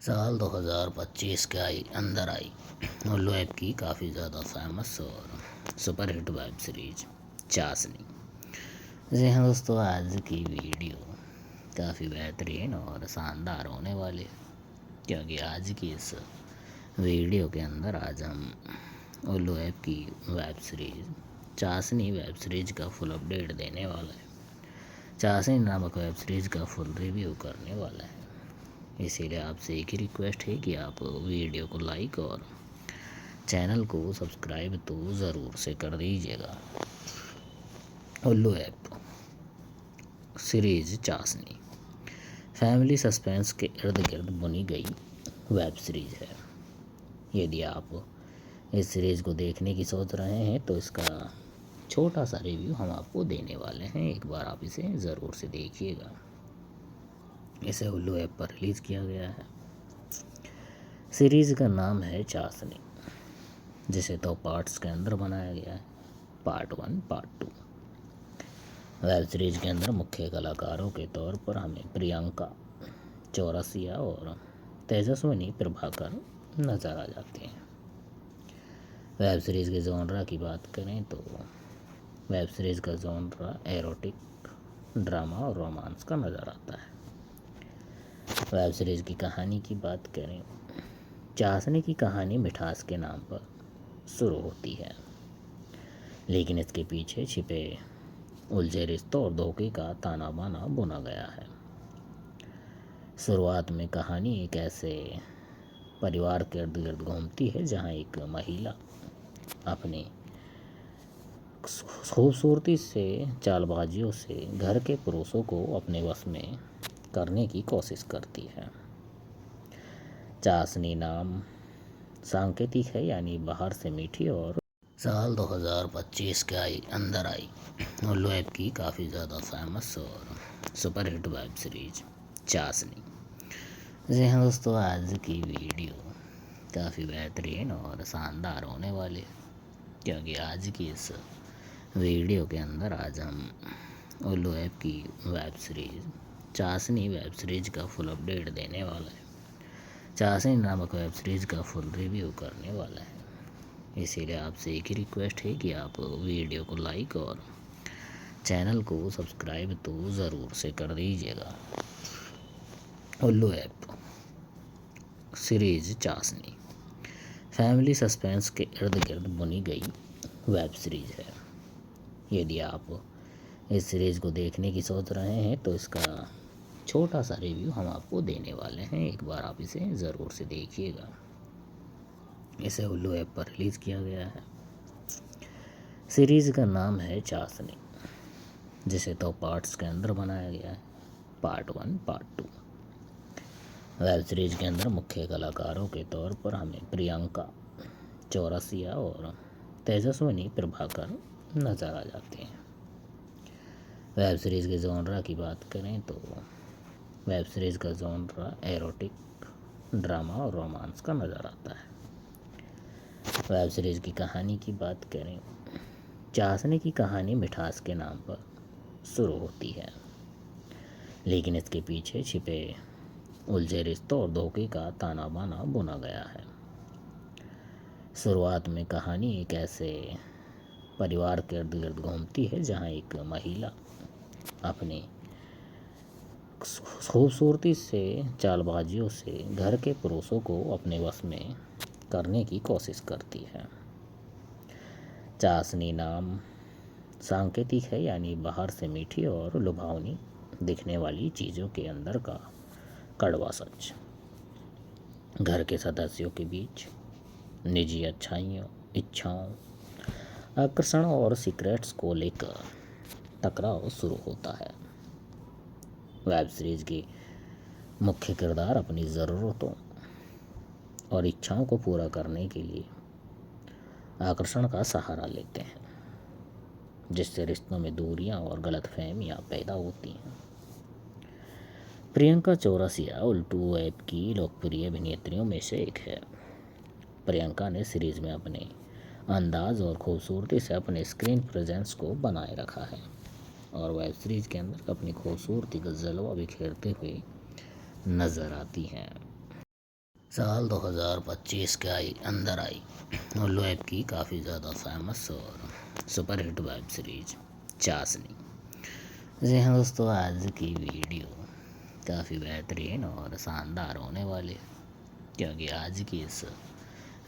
साल 2025 के अंदर आई उल्लू ऐप की काफ़ी ज़्यादा फेमस और सुपर हिट वेब सीरीज चाशनी। जी हाँ दोस्तों, आज की वीडियो काफ़ी बेहतरीन और शानदार होने वाली है, क्योंकि आज की इस वीडियो के अंदर आज हम उल्लू ऐप की वेब सीरीज चाशनी वेब सीरीज का फुल अपडेट देने वाला है। चाशनी नामक वेब सीरीज का फुल रिव्यू करने वाला है। इसीलिए आपसे एक ही रिक्वेस्ट है कि आप वीडियो को लाइक और चैनल को सब्सक्राइब तो ज़रूर से कर दीजिएगा। उल्लू ऐप सीरीज चाशनी फैमिली सस्पेंस के इर्द गिर्द बुनी गई वेब सीरीज है। यदि आप इस सीरीज़ को देखने की सोच रहे हैं तो इसका छोटा सा रिव्यू हम आपको देने वाले हैं। एक बार आप इसे ज़रूर से देखिएगा। इसे उल्लू ऐप पर रिलीज़ किया गया है। सीरीज़ का नाम है चाशनी, जिसे 2 पार्ट्स के अंदर बनाया गया है, पार्ट 1 पार्ट 2। वेब सीरीज के अंदर मुख्य कलाकारों के तौर पर हमें प्रियंका चौरसिया और तेजस्विनी प्रभाकर नज़र आ जाते हैं। वेब सीरीज़ के जॉनरा की बात करें तो वेब सीरीज़ का जॉनरा एरोटिक, ड्रामा और रोमांस का नज़र आता है। वेब सीरीज़ की कहानी की बात करें, चाशनी की कहानी मिठास के नाम पर शुरू होती है, लेकिन इसके पीछे छिपे उलझे रिश्तों और धोखे का ताना बाना बुना गया है। शुरुआत में कहानी एक ऐसे परिवार के इर्द गिर्द घूमती है जहां एक महिला अपनी खूबसूरती से, चालबाजियों से घर के पुरुषों को अपने वश में करने की कोशिश करती है। चाशनी नाम सांकेतिक है, यानी बाहर से मीठी, और साल 2025 के अंदर आई उल्लू ऐप की काफ़ी ज़्यादा फेमस और सुपर हिट वेब सीरीज चाशनी। जी हाँ दोस्तों, आज की वीडियो काफ़ी बेहतरीन और शानदार होने वाली है, क्योंकि आज की इस वीडियो के अंदर आज हम उल्लू ऐप की वेब सीरीज चाशनी वेब सीरीज का फुल अपडेट देने वाला है। चाशनी नामक वेब सीरीज का फुल रिव्यू करने वाला है। इसीलिए आपसे एक ही रिक्वेस्ट है कि आप वीडियो को लाइक और चैनल को सब्सक्राइब तो ज़रूर से कर दीजिएगा। उल्लू ऐप सीरीज चाशनी फैमिली सस्पेंस के इर्द गिर्द बुनी गई वेब सीरीज है। यदि आप इस सीरीज़ को देखने की सोच रहे हैं तो इसका छोटा सा रिव्यू हम आपको देने वाले हैं। एक बार आप इसे ज़रूर से देखिएगा। इसे उल्लू ऐप पर रिलीज़ किया गया है। सीरीज़ का नाम है चाशनी, जिसे 2 पार्ट्स के अंदर बनाया गया है, पार्ट 1 पार्ट 2। वेब सीरीज के अंदर मुख्य कलाकारों के तौर पर हमें प्रियंका चौरसिया और तेजस्विनी प्रभाकर नज़र आ जाते हैं। वेब सीरीज़ के जॉनरा की बात करें तो वेब सीरीज़ का जॉनरा एरोटिक, ड्रामा और रोमांस का नज़र आता है। वेब सीरीज़ की कहानी की बात करें, चाशनी की कहानी मिठास के नाम पर शुरू होती है, लेकिन इसके पीछे छिपे उलझे रिश्तों और धोखे का ताना बाना बुना गया है। शुरुआत में कहानी एक ऐसे परिवार के इर्द गिर्द घूमती है जहां एक महिला अपनी खूबसूरती से, चालबाजियों से घर के पुरुषों को अपने वश में करने की कोशिश करती है। चाशनी नाम सांकेतिक है, यानी बाहर से मीठी और लुभावनी दिखने वाली चीज़ों के अंदर का कड़वा सच। घर के सदस्यों के बीच निजी अच्छाइयों, इच्छाओं, आकर्षण और सीक्रेट्स को लेकर टकराव शुरू होता है। वेब सीरीज के मुख्य किरदार अपनी ज़रूरतों और इच्छाओं को पूरा करने के लिए आकर्षण का सहारा लेते हैं, जिससे रिश्तों में दूरियां और गलतफहमियां पैदा होती हैं। प्रियंका चौरसिया उल्लू ऐप की लोकप्रिय अभिनेत्रियों में से एक है। प्रियंका ने सीरीज में अपने अंदाज और खूबसूरती से अपने स्क्रीन प्रेजेंस को बनाए रखा है और वेब सीरीज के अंदर अपनी खूबसूरती का जलवा बिखेरते हुए नज़र आती हैं। साल 2025 के अंदर आई उल्लू ऐप की काफ़ी ज़्यादा फेमस और सुपरहिट वेब सीरीज चाशनी। जी हाँ दोस्तों, आज की वीडियो काफ़ी बेहतरीन और शानदार होने वाली है, क्योंकि आज की इस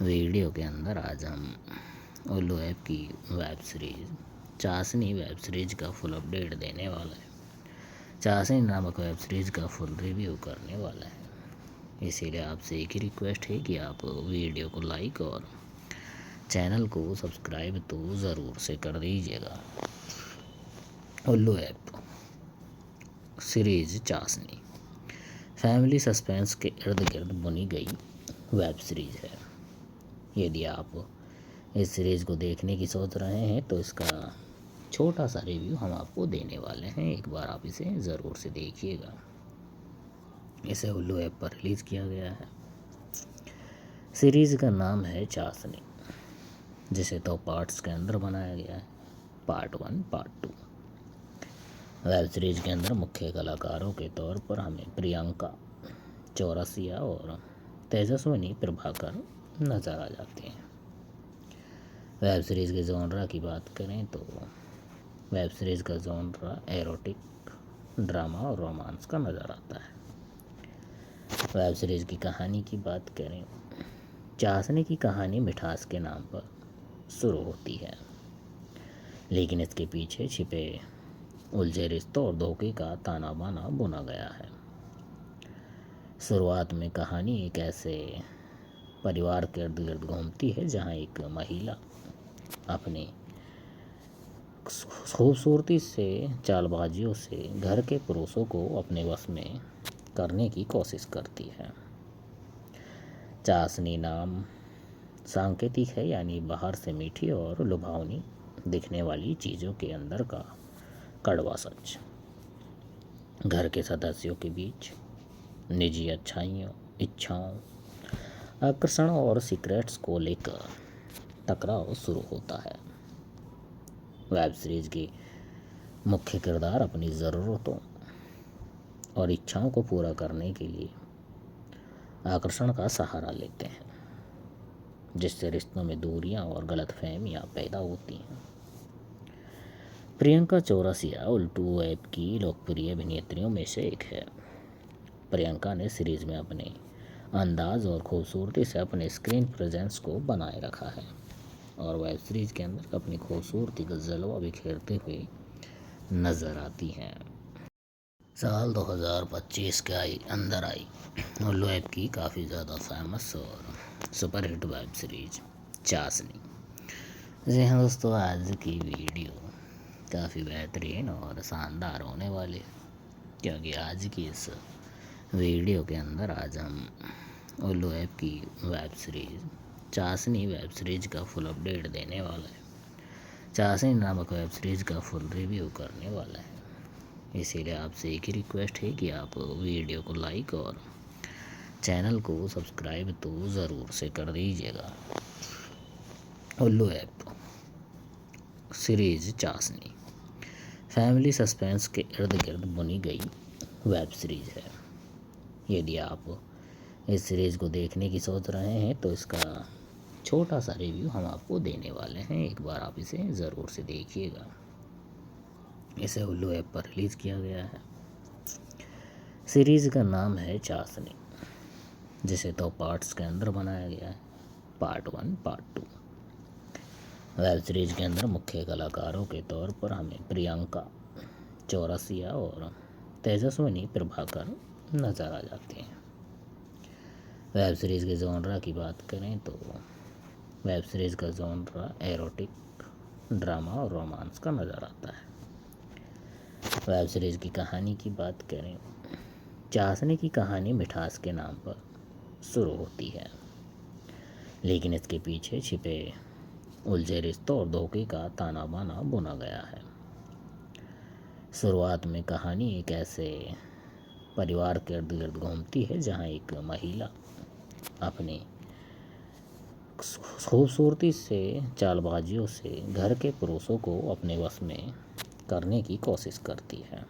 वीडियो के अंदर आज हम उल्लू ऐप की वेब सीरीज चाशनी वेब सीरीज का फुल अपडेट देने वाला है। चाशनी नामक वेब सीरीज का फुल रिव्यू करने वाला है। इसीलिए आपसे एक ही रिक्वेस्ट है कि आप वीडियो को लाइक और चैनल को सब्सक्राइब तो ज़रूर से कर दीजिएगा। उल्लू ऐप सीरीज चाशनी फैमिली सस्पेंस के इर्द गिर्द बुनी गई वेब सीरीज है। यदि आप इस सीरीज़ को देखने की सोच रहे हैं तो इसका छोटा सा रिव्यू हम आपको देने वाले हैं। एक बार आप इसे ज़रूर से देखिएगा। इसे उल्लू ऐप पर रिलीज़ किया गया है। सीरीज़ का नाम है चाशनी, जिसे 2 पार्ट्स के अंदर बनाया गया है, पार्ट 1 पार्ट 2। वेब सीरीज के अंदर मुख्य कलाकारों के तौर पर हमें प्रियंका चौरसिया और तेजस्विनी प्रभाकर नज़र आ जाते हैं। वेब सीरीज़ के जॉनरा की बात करें तो वेब सीरीज़ का जॉनरा एरोटिक, ड्रामा और रोमांस का नज़र आता है। वेब सीरीज़ की कहानी की बात करें, चाशनी की कहानी मिठास के नाम पर शुरू होती है, लेकिन इसके पीछे छिपे उलझे रिश्तों और धोखे का ताना बाना बुना गया है। शुरुआत में कहानी एक ऐसे परिवार के इर्द गिर्द घूमती है जहां एक महिला अपनी खूबसूरती से, चालबाजियों से घर के पुरुषों को अपने वश में करने की कोशिश करती है। चाशनी नाम सांकेतिक है, यानी बाहर से मीठी और लुभावनी दिखने वाली चीज़ों के अंदर का कड़वा सच। घर के सदस्यों के बीच निजी अच्छाइयों, इच्छाओं, आकर्षण और सीक्रेट्स को लेकर टकराव शुरू होता है। वेब सीरीज के मुख्य किरदार अपनी ज़रूरतों और इच्छाओं को पूरा करने के लिए आकर्षण का सहारा लेते हैं, जिससे रिश्तों में दूरियां और गलतफहमियां पैदा होती हैं। प्रियंका चौरसिया उल्लू ऐप की लोकप्रिय अभिनेत्रियों में से एक है। प्रियंका ने सीरीज में अपने अंदाज और खूबसूरती से अपने स्क्रीन प्रेजेंस को बनाए रखा है और वेब सीरीज के अंदर अपनी खूबसूरती का जलवा बिखेरते हुए नज़र आती हैं। साल 2025 के अंदर आई उल्लू ऐप की काफ़ी ज़्यादा फेमस और सुपरहिट वेब सीरीज चाशनी। जी हाँ दोस्तों, आज की वीडियो काफ़ी बेहतरीन और शानदार होने वाली है, क्योंकि आज की इस वीडियो के अंदर आज हम उल्लू ऐप की वेब सीरीज चाशनी वेब सीरीज का फुल अपडेट देने वाला है। चाशनी नामक वेब सीरीज का फुल रिव्यू करने वाला है। इसीलिए आपसे एक ही रिक्वेस्ट है कि आप वीडियो को लाइक और चैनल को सब्सक्राइब तो ज़रूर से कर दीजिएगा। उल्लू ऐप सीरीज चाशनी फैमिली सस्पेंस के इर्द गिर्द बुनी गई वेब सीरीज है। यदि आप इस सीरीज़ को देखने की सोच रहे हैं तो इसका छोटा सा रिव्यू हम आपको देने वाले हैं। एक बार आप इसे ज़रूर से देखिएगा। इसे उल्लू ऐप पर रिलीज़ किया गया है। सीरीज़ का नाम है चाशनी, जिसे 2 पार्ट्स के अंदर बनाया गया है, पार्ट 1 पार्ट 2। वेब सीरीज के अंदर मुख्य कलाकारों के तौर पर हमें प्रियंका चौरसिया और तेजस्विनी प्रभाकर नज़र आ जाते हैं। वेब सीरीज़ के जॉनरा की बात करें तो वेब सीरीज़ का जॉनरा एरोटिक, ड्रामा और रोमांस का नज़र आता है। वेब सीरीज़ की कहानी की बात करें, चाशनी की कहानी मिठास के नाम पर शुरू होती है, लेकिन इसके पीछे छिपे उलझे रिश्तों और धोखे का ताना बाना बुना गया है। शुरुआत में कहानी एक ऐसे परिवार के इर्द गिर्द घूमती है जहां एक महिला अपनी खूबसूरती से, चालबाजियों से घर के पुरुषों को अपने वश में करने की कोशिश करती है।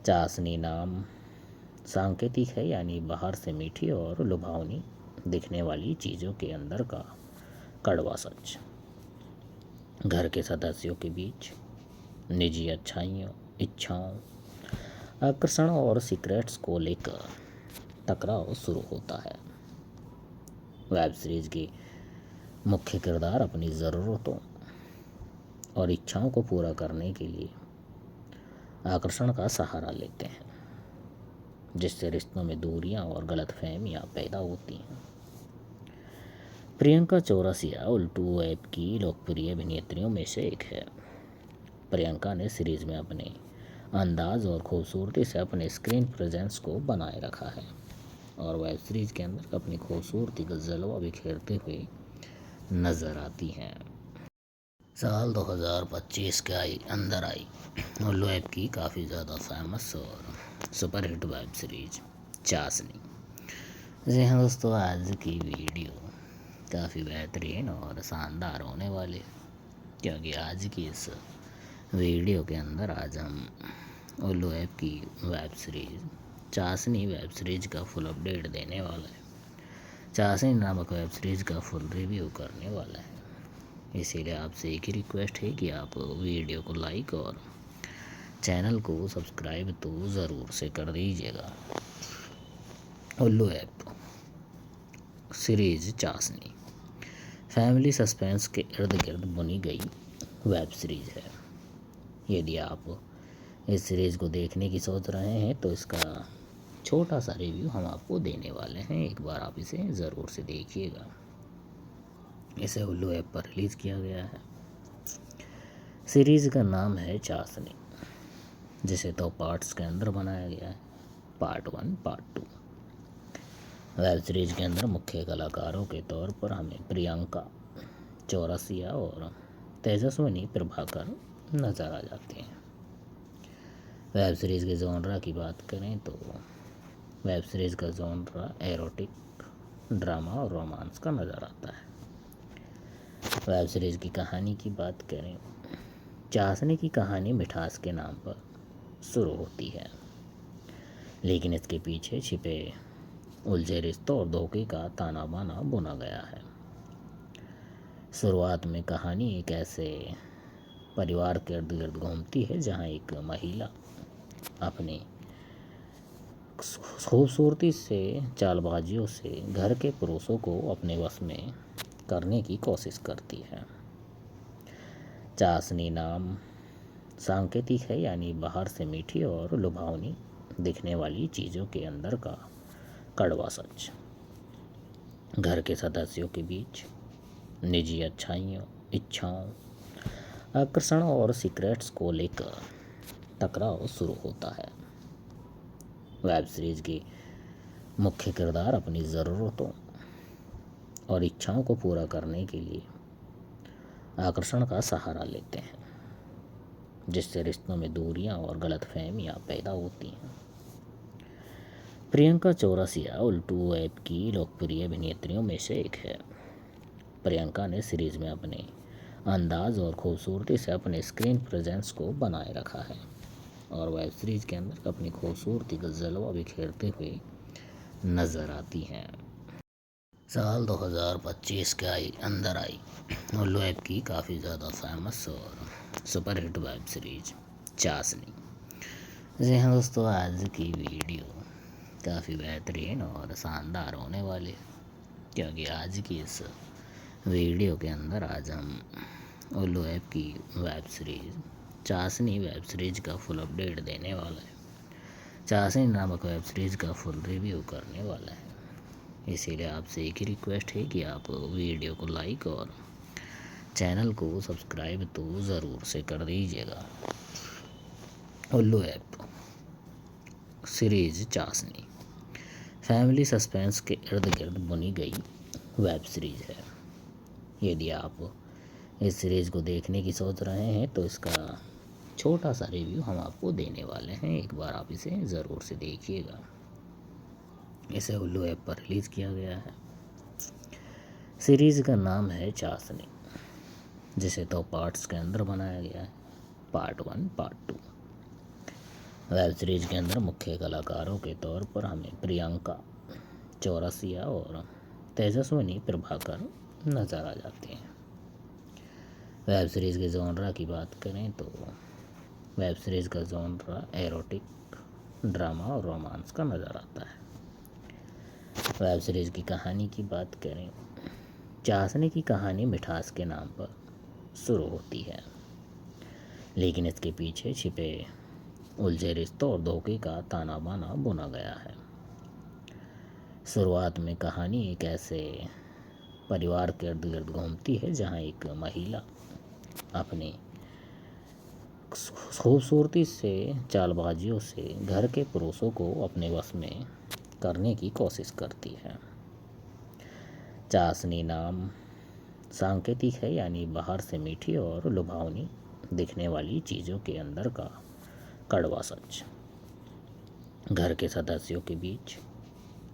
चाशनी नाम सांकेतिक है, यानी बाहर से मीठी और लुभावनी दिखने वाली चीज़ों के अंदर का कड़वा सच। घर के सदस्यों के बीच निजी अच्छाइयों, इच्छाओं, आकर्षण और सीक्रेट्स को लेकर टकराव शुरू होता है। वेब सीरीज के मुख्य किरदार अपनी ज़रूरतों और इच्छाओं को पूरा करने के लिए आकर्षण का सहारा लेते हैं, जिससे रिश्तों में दूरियां और गलतफहमियां पैदा होती हैं। प्रियंका चौरसिया उल्टू ऐप की लोकप्रिय अभिनेत्रियों में से एक है। प्रियंका ने सीरीज में अपने अंदाज और खूबसूरती से अपने स्क्रीन प्रेजेंस को बनाए रखा है और वेब सीरीज के अंदर अपनी खूबसूरती का जलवा बिखेरते हुए नज़र आती हैं। साल 2025 के अंदर आई उल्लू ऐप की काफ़ी ज़्यादा फेमस और सुपरहिट वेब सीरीज चाशनी। जी हाँ दोस्तों, आज की वीडियो काफ़ी बेहतरीन और शानदार होने वाली, क्योंकि आज की इस वीडियो के अंदर आज हम उल्लू ऐप की वेब सीरीज चाशनी वेब सीरीज का फुल अपडेट देने वाला है। चाशनी नामक वेब सीरीज का फुल रिव्यू करने वाला है। इसीलिए आपसे एक ही रिक्वेस्ट है कि आप वीडियो को लाइक और चैनल को सब्सक्राइब तो ज़रूर से कर दीजिएगा। उल्लू ऐप सीरीज चाशनी फैमिली सस्पेंस के इर्द गिर्द बुनी गई वेब सीरीज है। यदि आप इस सीरीज़ को देखने की सोच रहे हैं तो इसका छोटा सा रिव्यू हम आपको देने वाले हैं। एक बार आप इसे ज़रूर से देखिएगा। इसे उल्लू ऐप पर रिलीज़ किया गया है। सीरीज़ का नाम है चाशनी, जिसे 2 पार्ट्स के अंदर बनाया गया है, पार्ट 1 पार्ट 2। वेब सीरीज़ के अंदर मुख्य कलाकारों के तौर पर हमें प्रियंका चौरसिया और तेजस्विनी प्रभाकर नज़र आ जाते हैं। वेब सीरीज़ के जॉनरा की बात करें तो वेब सीरीज़ का जॉनरा एरोटिक, ड्रामा और रोमांस का नज़र आता है। वेब सीरीज़ की कहानी की बात करें, चाशनी की कहानी मिठास के नाम पर शुरू होती है, लेकिन इसके पीछे छिपे उलझे रिश्तों और धोखे का ताना बाना बुना गया है। शुरुआत में कहानी एक ऐसे परिवार के इर्द गिर्द घूमती है जहाँ एक महिला अपनी खूबसूरती से, चालबाजियों से घर के पुरुषों को अपने वश में करने की कोशिश करती है। चाशनी नाम सांकेतिक है, यानी बाहर से मीठी और लुभावनी दिखने वाली चीज़ों के अंदर का कड़वा सच। घर के सदस्यों के बीच निजी अच्छाइयों, इच्छाओं, आकर्षण और सीक्रेट्स को लेकर टकराव शुरू होता है। वेब सीरीज के मुख्य किरदार अपनी ज़रूरतों और इच्छाओं को पूरा करने के लिए आकर्षण का सहारा लेते हैं, जिससे रिश्तों में दूरियां और गलतफहमियां पैदा होती हैं। प्रियंका चौरसिया उल्टू ऐप की लोकप्रिय अभिनेत्रियों में से एक है। प्रियंका ने सीरीज में अपने अंदाज और खूबसूरती से अपने स्क्रीन प्रेजेंस को बनाए रखा है और वेब सीरीज के अंदर अपनी खूबसूरती का जलवा बिखेरते हुए नज़र आती हैं। साल 2025 के अंदर आई उल्लू ऐप की काफ़ी ज़्यादा फेमस और सुपरहिट वेब सीरीज चाशनी। जी हाँ दोस्तों, आज की वीडियो काफ़ी बेहतरीन और शानदार होने वाली है, क्योंकि आज की इस वीडियो के अंदर आज हम उल्लू ऐप की वेब सीरीज चाशनी वेब सीरीज का फुल अपडेट देने वाला है। चाशनी नामक वेब सीरीज का फुल रिव्यू करने वाला है। इसीलिए आपसे एक ही रिक्वेस्ट है कि आप वीडियो को लाइक और चैनल को सब्सक्राइब तो ज़रूर से कर दीजिएगा। उल्लू ऐप सीरीज चाशनी फैमिली सस्पेंस के इर्द गिर्द बुनी गई वेब सीरीज है। यदि आप इस सीरीज़ को देखने की सोच रहे हैं तो इसका छोटा सा रिव्यू हम आपको देने वाले हैं। एक बार आप इसे ज़रूर से देखिएगा। इसे उल्लू ऐप पर रिलीज़ किया गया है। सीरीज़ का नाम है चाशनी, जिसे 2 पार्ट्स के अंदर बनाया गया है, पार्ट 1 पार्ट 2। वेब सीरीज के अंदर मुख्य कलाकारों के तौर पर हमें प्रियंका चौरसिया और तेजस्विनी प्रभाकर नज़र आ जाते हैं। वेब सीरीज़ के जॉनरा की बात करें तो वेब सीरीज़ का जॉनरा एरोटिक, ड्रामा और रोमांस का नज़र आता है। वेब सीरीज़ की कहानी की बात करें, चाशनी की कहानी मिठास के नाम पर शुरू होती है, लेकिन इसके पीछे छिपे उलझे रिश्तों और धोखे का ताना बाना बुना गया है। शुरुआत में कहानी एक ऐसे परिवार के इर्द गिर्द घूमती है जहां एक महिला अपनी खूबसूरती से, चालबाजियों से घर के पुरुषों को अपने वश में करने की कोशिश करती है। चाशनी नाम सांकेतिक है, यानी बाहर से मीठी और लुभावनी दिखने वाली चीज़ों के अंदर का कड़वा सच। घर के सदस्यों के बीच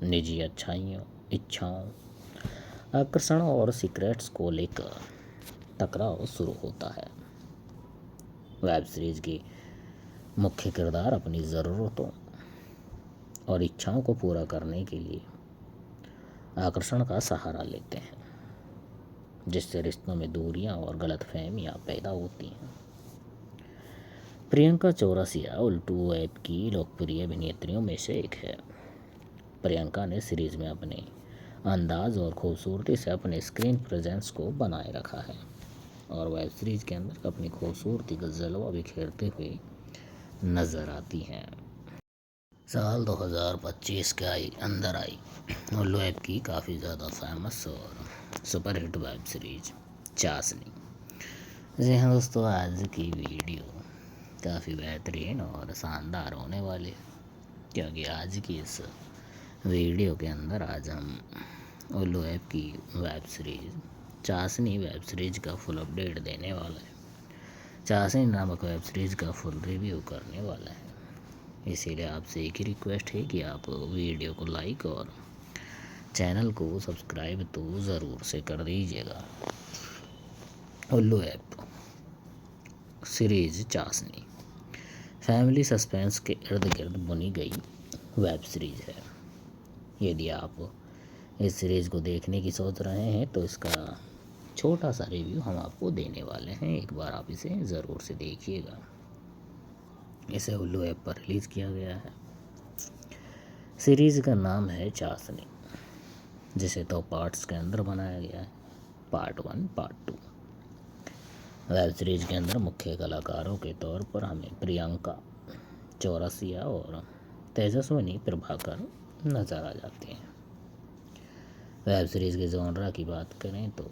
निजी अच्छाइयों, इच्छाओं, आकर्षणों और सीक्रेट्स को लेकर टकराव शुरू होता है। वेब सीरीज के मुख्य किरदार अपनी ज़रूरतों और इच्छाओं को पूरा करने के लिए आकर्षण का सहारा लेते हैं, जिससे रिश्तों में दूरियां और गलतफहमियां पैदा होती हैं। प्रियंका चौरसिया उल्टू ऐप की लोकप्रिय अभिनेत्रियों में से एक है। प्रियंका ने सीरीज में अपने अंदाज और खूबसूरती से अपने स्क्रीन प्रेजेंस को बनाए रखा है और वेब सीरीज के अंदर अपनी खूबसूरती का जलवा बिखेरते हुए नजर आती हैं। साल 2025 के अंदर आई उल्लू ऐप की काफ़ी ज़्यादा फेमस और सुपरहिट वेब सीरीज चाशनी। जी हाँ दोस्तों, आज की वीडियो काफ़ी बेहतरीन और शानदार होने वाली, क्योंकि आज की इस वीडियो के अंदर आज हम उल्लू ऐप की वेब सीरीज चाशनी वेब सीरीज का फुल अपडेट देने वाला है। चाशनी नामक वेब सीरीज का फुल रिव्यू करने वाला है। इसीलिए आपसे एक ही रिक्वेस्ट है कि आप वीडियो को लाइक और चैनल को सब्सक्राइब तो ज़रूर से कर दीजिएगा। उल्लू ऐप सीरीज चाशनी फैमिली सस्पेंस के इर्द गिर्द बुनी गई वेब सीरीज है। यदि आप इस सीरीज़ को देखने की सोच रहे हैं तो इसका छोटा सा रिव्यू हम आपको देने वाले हैं। एक बार आप इसे ज़रूर से देखिएगा। इसे उल्लू ऐप पर रिलीज़ किया गया है। सीरीज़ का नाम है चाशनी, जिसे 2 पार्ट्स के अंदर बनाया गया है, पार्ट 1, पार्ट 2। वेब सीरीज के अंदर मुख्य कलाकारों के तौर पर हमें प्रियंका चौरसिया और तेजस्विनी प्रभाकर नज़र आ जाते हैं। वेब सीरीज़ के जॉनरा की बात करें तो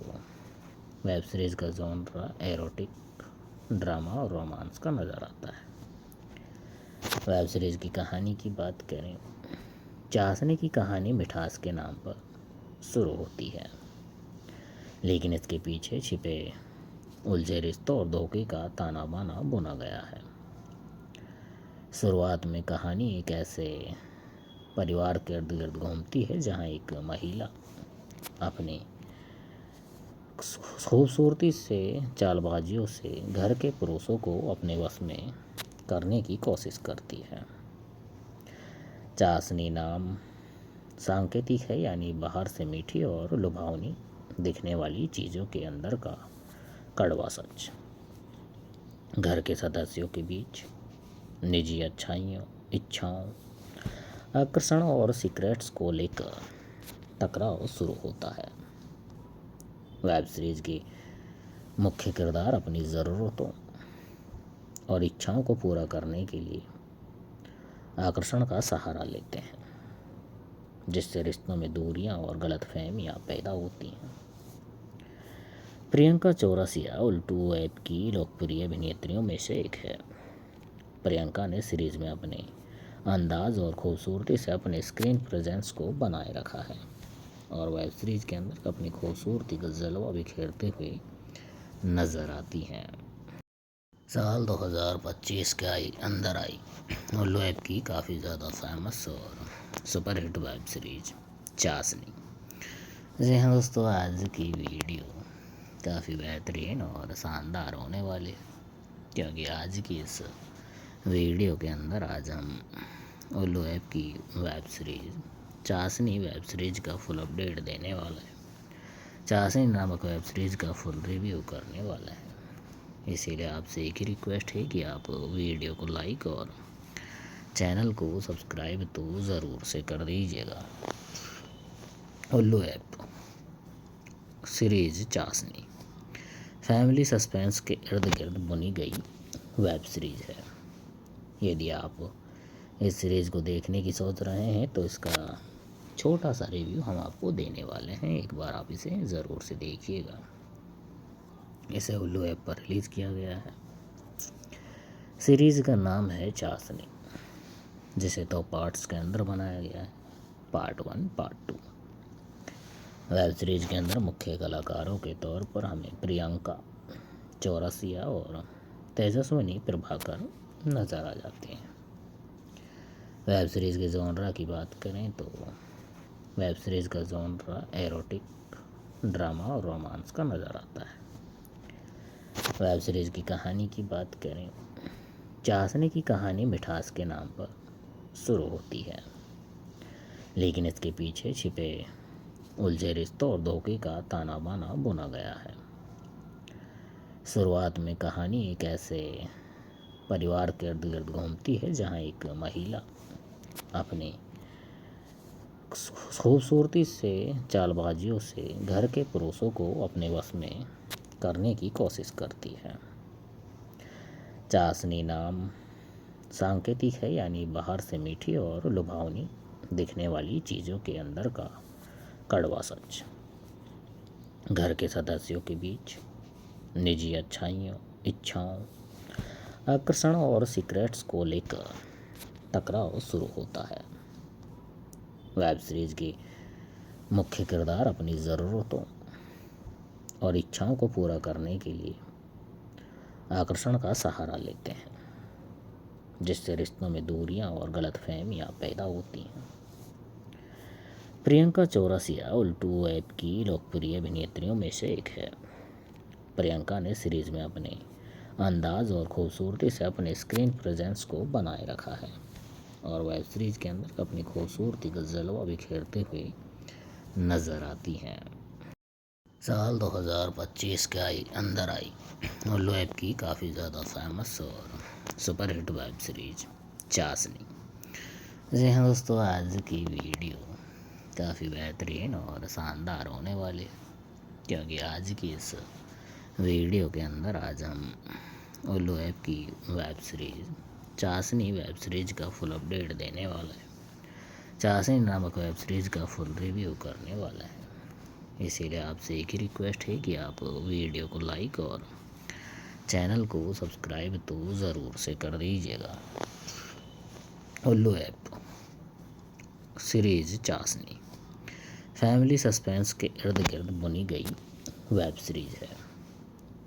वेब सीरीज़ का जॉनरा एरोटिक, ड्रामा और रोमांस का नज़र आता है। वेब सीरीज़ की कहानी की बात करें, चाशनी की कहानी मिठास के नाम पर शुरू होती है, लेकिन इसके पीछे छिपे उलझे रिश्तों और धोखे का ताना बाना बुना गया है। शुरुआत में कहानी एक ऐसे परिवार के इर्द गिर्द घूमती है जहां एक महिला अपनी खूबसूरती से, चालबाजियों से घर के पुरुषों को अपने वश में करने की कोशिश करती है। चाशनी नाम सांकेतिक है, यानी बाहर से मीठी और लुभावनी दिखने वाली चीज़ों के अंदर का कड़वा सच। घर के सदस्यों के बीच निजी अच्छाइयों, इच्छाओं, आकर्षणों और सीक्रेट्स को लेकर टकराव शुरू होता है। वेब सीरीज के मुख्य किरदार अपनी ज़रूरतों और इच्छाओं को पूरा करने के लिए आकर्षण का सहारा लेते हैं, जिससे रिश्तों में दूरियां और गलतफहमियां पैदा होती हैं। प्रियंका चौरसिया उल्टू ऐप की लोकप्रिय अभिनेत्रियों में से एक है। प्रियंका ने सीरीज़ में अपने अंदाज और खूबसूरती से अपने स्क्रीन प्रेजेंस को बनाए रखा है और वेब सीरीज के अंदर अपनी खूबसूरती का जलवा बिखेरते हुए नज़र आती हैं। साल 2025 के अंदर आई उल्लू ऐप की काफ़ी ज़्यादा फेमस और सुपरहिट वेब सीरीज चाशनी। जी हाँ दोस्तों, आज की वीडियो काफ़ी बेहतरीन और शानदार होने वाली, क्योंकि आज की इस वीडियो के अंदर आज हम उल्लू ऐप की वेब सीरीज चाशनी वेब सीरीज का फुल अपडेट देने वाला है। चाशनी नामक वेब सीरीज का फुल रिव्यू करने वाला है। इसीलिए आपसे एक ही रिक्वेस्ट है कि आप वीडियो को लाइक और चैनल को सब्सक्राइब तो ज़रूर से कर दीजिएगा। उल्लू ऐप सीरीज चाशनी फैमिली सस्पेंस के इर्द गिर्द बुनी गई वेब सीरीज है। यदि आप इस सीरीज़ को देखने की सोच रहे हैं तो इसका छोटा सा रिव्यू हम आपको देने वाले हैं। एक बार आप इसे ज़रूर से देखिएगा। इसे उल्लू ऐप पर रिलीज़ किया गया है। सीरीज़ का नाम है चाशनी, जिसे 2 पार्ट्स के अंदर बनाया गया है, पार्ट 1 पार्ट 2। वेब सीरीज़ के अंदर मुख्य कलाकारों के तौर पर हमें प्रियंका चौरसिया और तेजस्विनी प्रभाकर नज़र आ जाते हैं। वेब सीरीज़ के जॉनरा की बात करें तो वेब सीरीज़ का जॉनरा एरोटिक, ड्रामा और रोमांस का नज़र आता है। वेब सीरीज़ की कहानी की बात करें, चाशनी की कहानी मिठास के नाम पर शुरू होती है, लेकिन इसके पीछे छिपे उलझे रिश्तों और धोखे का ताना बाना बुना गया है। शुरुआत में कहानी एक ऐसे परिवार के इर्द गिर्द घूमती है जहाँ एक महिला अपनी खूबसूरती से, चालबाजियों से घर के पुरुषों को अपने वश में करने की कोशिश करती है। चाशनी नाम सांकेतिक है, यानी बाहर से मीठी और लुभावनी दिखने वाली चीज़ों के अंदर का कड़वा सच। घर के सदस्यों के बीच निजी अच्छाइयों, इच्छाओं, आकर्षण और सीक्रेट्स को लेकर टकराव शुरू होता है। वेब सीरीज़ के मुख्य किरदार अपनी ज़रूरतों और इच्छाओं को पूरा करने के लिए आकर्षण का सहारा लेते हैं, जिससे रिश्तों में दूरियां और गलतफहमियां पैदा होती हैं। प्रियंका चौरसिया उल्लू ऐप की लोकप्रिय अभिनेत्रियों में से एक है। प्रियंका ने सीरीज़ में अपने अंदाज और खूबसूरती से अपने स्क्रीन प्रेजेंस को बनाए रखा है और वेब सीरीज़ के अंदर अपनी खूबसूरती का जलवा बिखेरते हुए नज़र आती हैं। साल 2025 के अंदर आई उल्लू ऐप की काफ़ी ज़्यादा फेमस और सुपरहिट वेब सीरीज चाशनी। जी हाँ दोस्तों, आज की वीडियो काफ़ी बेहतरीन और शानदार होने वाली है, क्योंकि आज की इस वीडियो के अंदर आज हम उल्लू ऐप की वेब सीरीज चाशनी वेब सीरीज का फुल अपडेट देने वाला है। चाशनी नामक वेब सीरीज का फुल रिव्यू करने वाला है। इसीलिए आपसे एक ही रिक्वेस्ट है कि आप वीडियो को लाइक और चैनल को सब्सक्राइब तो ज़रूर से कर दीजिएगा। उल्लू ऐप सीरीज चाशनी फैमिली सस्पेंस के इर्द गिर्द बुनी गई वेब सीरीज है।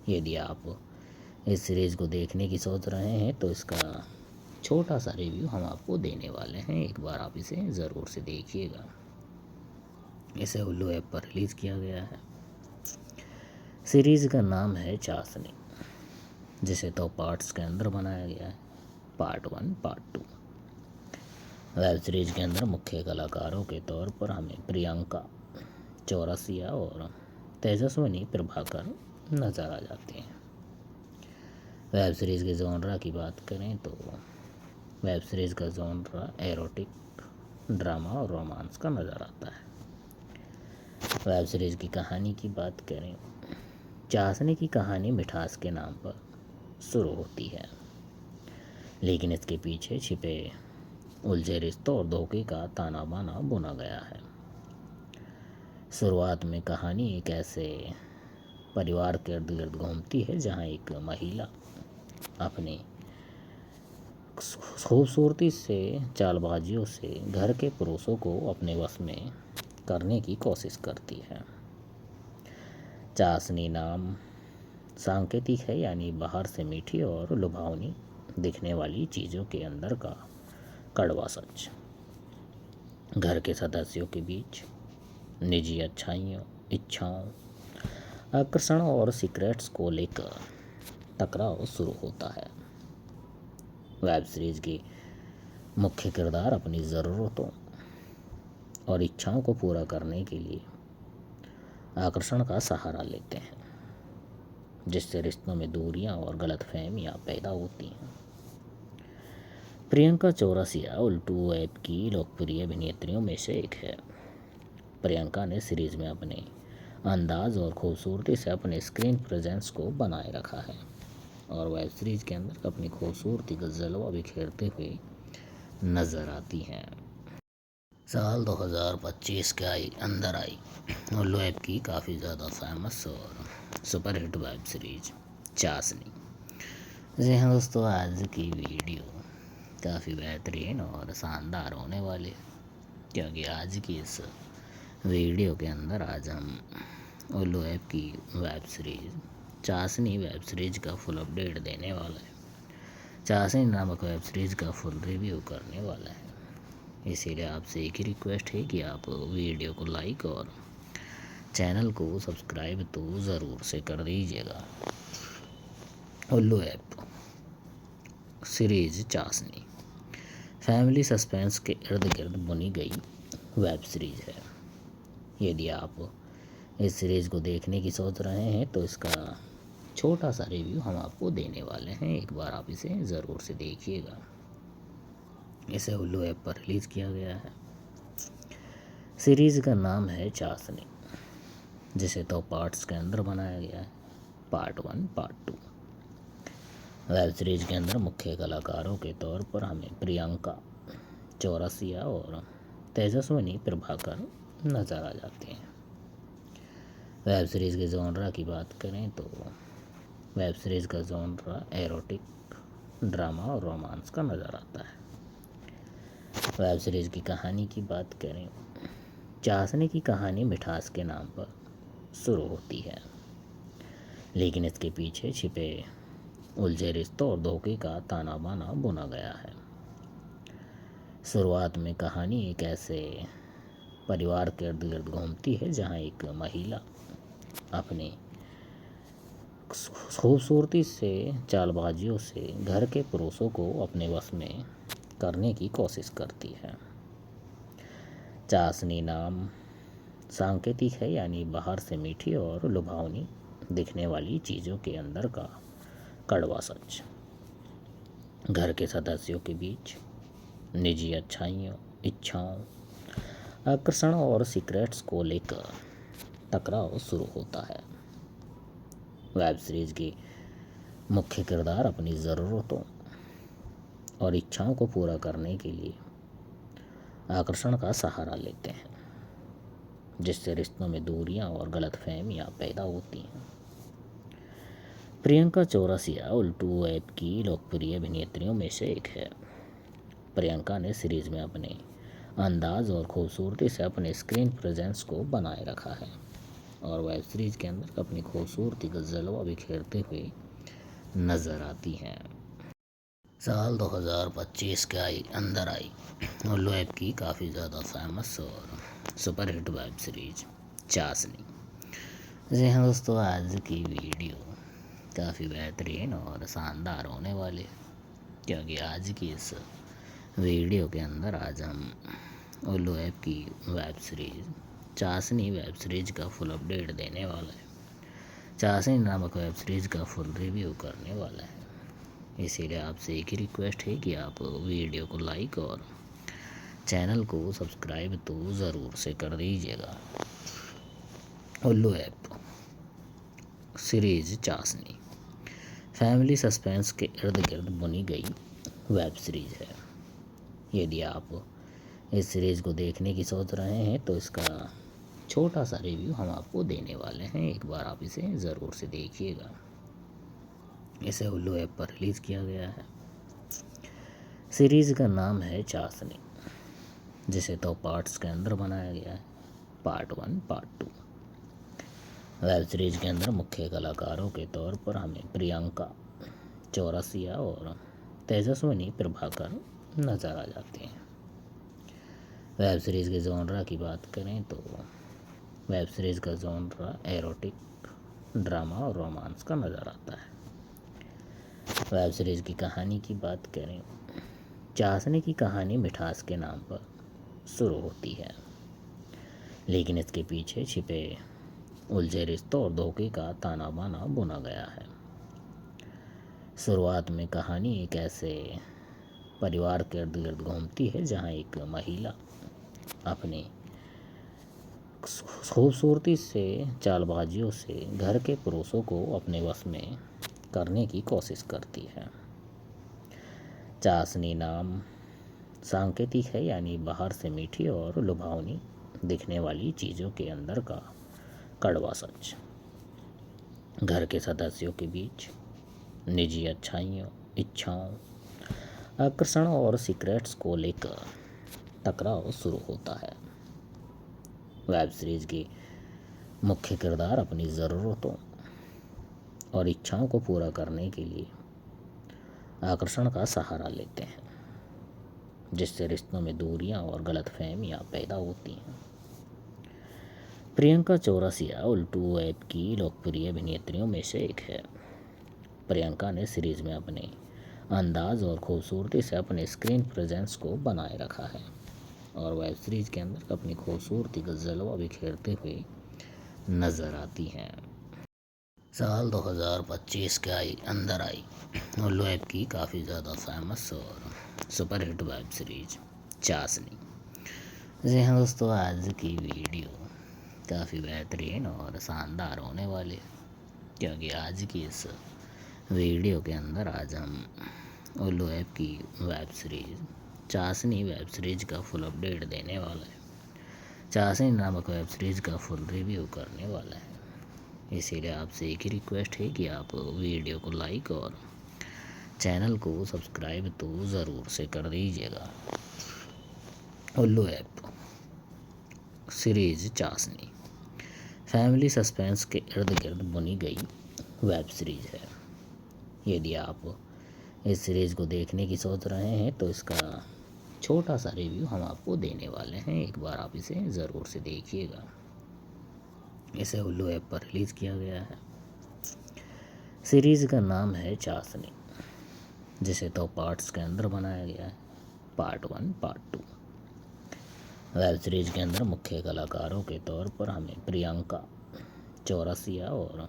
यदि आप इस सीरीज़ को देखने की सोच रहे हैं तो इसका छोटा सा रिव्यू हम आपको देने वाले हैं। एक बार आप इसे ज़रूर से देखिएगा। इसे उल्लू ऐप पर रिलीज़ किया गया है। सीरीज़ का नाम है चाशनी, जिसे 2 पार्ट्स के अंदर बनाया गया है, पार्ट 1 पार्ट 2। वेब सीरीज़ के अंदर मुख्य कलाकारों के तौर पर हमें प्रियंका चौरसिया और तेजस्विनी प्रभाकर नज़र आ जाते हैं। वेब सीरीज़ के जॉनरा की बात करें तो वेब सीरीज़ का जॉनरा एरोटिक, ड्रामा और रोमांस का नज़र आता है। वेब सीरीज़ की कहानी की बात करें, चाशनी की कहानी मिठास के नाम पर शुरू होती है, लेकिन इसके पीछे छिपे उलझे रिश्तों और धोखे का ताना बाना बुना गया है। शुरुआत में कहानी एक ऐसे परिवार के इर्द गिर्द घूमती है जहाँ एक महिला अपनी खूबसूरती से, चालबाजियों से घर के पुरुषों को अपने वश में करने की कोशिश करती है। चाशनी नाम सांकेतिक है, यानी बाहर से मीठी और लुभावनी दिखने वाली चीज़ों के अंदर का कड़वा सच। घर के सदस्यों के बीच निजी अच्छाइयों, इच्छाओं, आकर्षण और सीक्रेट्स को लेकर टकराव शुरू होता है। वेब सीरीज़ के मुख्य किरदार अपनी ज़रूरतों और इच्छाओं को पूरा करने के लिए आकर्षण का सहारा लेते हैं, जिससे रिश्तों में दूरियां और गलतफहमियां पैदा होती हैं। प्रियंका चौरसिया उल्टू ऐप की लोकप्रिय अभिनेत्रियों में से एक है। प्रियंका ने सीरीज में अपने अंदाज और खूबसूरती से अपने स्क्रीन प्रेजेंस को बनाए रखा है और वेब सीरीज के अंदर अपनी खूबसूरती का जलवा बिखेरते हुए नजर आती हैं। साल 2025 के अंदर आई उल्लू ऐप की काफ़ी ज़्यादा फेमस और सुपरहिट वेब सीरीज चाशनी। जी हाँ दोस्तों, आज की वीडियो काफ़ी बेहतरीन और शानदार होने वाली है, क्योंकि आज की इस वीडियो के अंदर आज हम उल्लू ऐप की वेब सीरीज चाशनी वेब सीरीज का फुल अपडेट देने वाला है। चाशनी नामक वेब सीरीज का फुल रिव्यू करने वाला है। इसीलिए आपसे एक ही रिक्वेस्ट है कि आप वीडियो को लाइक और चैनल को सब्सक्राइब तो ज़रूर से कर दीजिएगा। उल्लू ऐप सीरीज चाशनी फैमिली सस्पेंस के इर्द गिर्द बुनी गई वेब सीरीज है। यदि आप इस सीरीज़ को देखने की सोच रहे हैं तो इसका छोटा सा रिव्यू हम आपको देने वाले हैं। एक बार आप इसे ज़रूर से देखिएगा। इसे उल्लू ऐप पर रिलीज़ किया गया है। सीरीज़ का नाम है चाशनी, जिसे 2 पार्ट्स के अंदर बनाया गया है, पार्ट 1 पार्ट 2। वेब सीरीज के अंदर मुख्य कलाकारों के तौर पर हमें प्रियंका चौरसिया और तेजस्विनी प्रभाकर नज़र आ जाते हैं। वेब सीरीज़ के जॉनरा की बात करें तो वेब सीरीज़ का जॉनरा एरोटिक, ड्रामा और रोमांस का नज़र आता है। वेब सीरीज़ की कहानी की बात करें, चाशनी की कहानी मिठास के नाम पर शुरू होती है, लेकिन इसके पीछे छिपे उलझे रिश्तों और धोखे का ताना बाना बुना गया है। शुरुआत में कहानी एक ऐसे परिवार के इर्द गिर्द घूमती है जहां एक महिला अपनी खूबसूरती से, चालबाजियों से घर के पुरुषों को अपने वश में करने की कोशिश करती है। चाशनी नाम सांकेतिक है, यानी बाहर से मीठी और लुभावनी दिखने वाली चीज़ों के अंदर का कड़वा सच। घर के सदस्यों के बीच निजी अच्छाइयों, इच्छाओं, आकर्षण और सीक्रेट्स को लेकर टकराव शुरू होता है। वेब सीरीज के मुख्य किरदार अपनी ज़रूरतों और इच्छाओं को पूरा करने के लिए आकर्षण का सहारा लेते हैं, जिससे रिश्तों में दूरियां और गलतफहमियां पैदा होती हैं। प्रियंका चौरसिया उल्टू ऐप की लोकप्रिय अभिनेत्रियों में से एक है। प्रियंका ने सीरीज में अपने अंदाज और खूबसूरती से अपने स्क्रीन प्रेजेंस को बनाए रखा है और वेब सीरीज के अंदर अपनी खूबसूरती का जलवा बिखेरते हुए नजर आती हैं। साल 2025 के अंदर आई उल्लू ऐप की काफ़ी ज़्यादा फेमस और सुपरहिट वेब सीरीज चाशनी। जी हाँ दोस्तों, आज की वीडियो काफ़ी बेहतरीन और शानदार होने वाली है, क्योंकि आज की इस वीडियो के अंदर आज हम उल्लू ऐप की वेब सीरीज चाशनी वेब सीरीज का फुल अपडेट देने वाला है। चाशनी नामक वेब सीरीज का फुल रिव्यू करने वाला है। इसीलिए आपसे एक ही रिक्वेस्ट है कि आप वीडियो को लाइक और चैनल को सब्सक्राइब तो ज़रूर से कर दीजिएगा। उल्लू ऐप सीरीज चाशनी फैमिली सस्पेंस के इर्द गिर्द बुनी गई वेब सीरीज है। यदि आप इस सीरीज़ को देखने की सोच रहे हैं तो इसका छोटा सा रिव्यू हम आपको देने वाले हैं। एक बार आप इसे ज़रूर से देखिएगा। इसे उल्लू ऐप पर रिलीज़ किया गया है। सीरीज़ का नाम है चाशनी, जिसे 2 पार्ट्स के अंदर बनाया गया है, पार्ट 1 पार्ट 2। वेब सीरीज के अंदर मुख्य कलाकारों के तौर पर हमें प्रियंका चौरसिया और तेजस्विनी प्रभाकर नज़र आ जाते हैं। वेब सीरीज़ के जॉनरा की बात करें तो वेब सीरीज़ का जॉनरा एरोटिक, ड्रामा और रोमांस का नज़र आता है। वेब सीरीज़ की कहानी की बात करें, चाशनी की कहानी मिठास के नाम पर शुरू होती है, लेकिन इसके पीछे छिपे उलझे रिश्तों और धोखे का ताना बाना बुना गया है। शुरुआत में कहानी एक ऐसे परिवार के इर्द गिर्द घूमती है जहाँ एक महिला अपनी खूबसूरती से, चालबाजियों से घर के पुरुषों को अपने वश में करने की कोशिश करती है। चाशनी नाम सांकेतिक है, यानी बाहर से मीठी और लुभावनी दिखने वाली चीज़ों के अंदर का कड़वा सच। घर के सदस्यों के बीच निजी अच्छाइयों, इच्छाओं, आकर्षण और सीक्रेट्स को लेकर टकराव शुरू होता है। वेब सीरीज के मुख्य किरदार अपनी ज़रूरतों और इच्छाओं को पूरा करने के लिए आकर्षण का सहारा लेते हैं, जिससे रिश्तों में दूरियां और गलतफहमियां पैदा होती हैं। प्रियंका चौरसिया उल्टू ऐप की लोकप्रिय अभिनेत्रियों में से एक है। प्रियंका ने सीरीज में अपने अंदाज और खूबसूरती से अपने स्क्रीन प्रेजेंस को बनाए रखा है और वेब सीरीज के अंदर अपनी खूबसूरती का जलवा बिखेरते हुए नजर आती हैं। साल 2025 के अंदर आई उल्लू ऐप की काफ़ी ज़्यादा फेमस और सुपरहिट वेब सीरीज चाशनी। जी हाँ दोस्तों, आज की वीडियो काफ़ी बेहतरीन और शानदार होने वाली है, क्योंकि आज की इस वीडियो के अंदर आज हम उल्लू ऐप की वेब सीरीज चाशनी वेब सीरीज का फुल अपडेट देने वाला है। चाशनी नामक वेब सीरीज का फुल रिव्यू करने वाला है। इसीलिए आपसे एक ही रिक्वेस्ट है कि आप वीडियो को लाइक और चैनल को सब्सक्राइब तो ज़रूर से कर दीजिएगा। उल्लू ऐप सीरीज चाशनी फैमिली सस्पेंस के इर्द गिर्द बुनी गई वेब सीरीज है। यदि आप इस सीरीज़ को देखने की सोच रहे हैं तो इसका छोटा सा रिव्यू हम आपको देने वाले हैं। एक बार आप इसे ज़रूर से देखिएगा। इसे उल्लू ऐप पर रिलीज़ किया गया है। सीरीज़ का नाम है चाशनी, जिसे 2 पार्ट्स के अंदर बनाया गया है, पार्ट 1 पार्ट 2। वेब सीरीज़ के अंदर मुख्य कलाकारों के तौर पर हमें प्रियंका चौरसिया और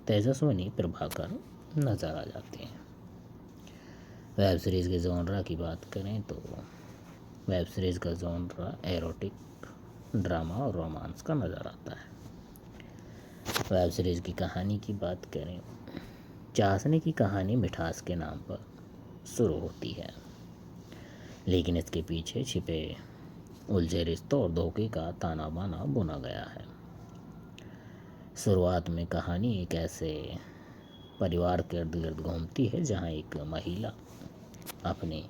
तेजस्विनी प्रभाकर नज़र आ जाते हैं। वेब सीरीज़ के जॉनरा की बात करें तो वेब सीरीज़ का जॉनरा एरोटिक, ड्रामा और रोमांस का नज़र आता है। वेब सीरीज़ की कहानी की बात करें, चाशनी की कहानी मिठास के नाम पर शुरू होती है, लेकिन इसके पीछे छिपे उलझे रिश्तों और धोखे का ताना बाना बुना गया है। शुरुआत में कहानी एक ऐसे परिवार के इर्द गिर्द घूमती है जहाँ एक महिला अपनी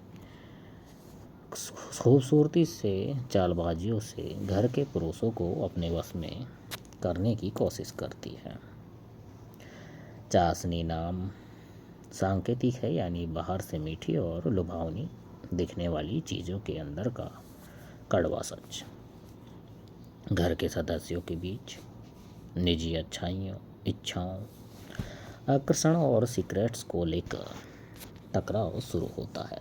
खूबसूरती से, चालबाजियों से घर के पुरुषों को अपने वश में करने की कोशिश करती है। चाशनी नाम सांकेतिक है, यानी बाहर से मीठी और लुभावनी दिखने वाली चीज़ों के अंदर का कड़वा सच। घर के सदस्यों के बीच निजी अच्छाइयों, इच्छाओं, आकर्षण और सीक्रेट्स को लेकर टकराव शुरू होता है।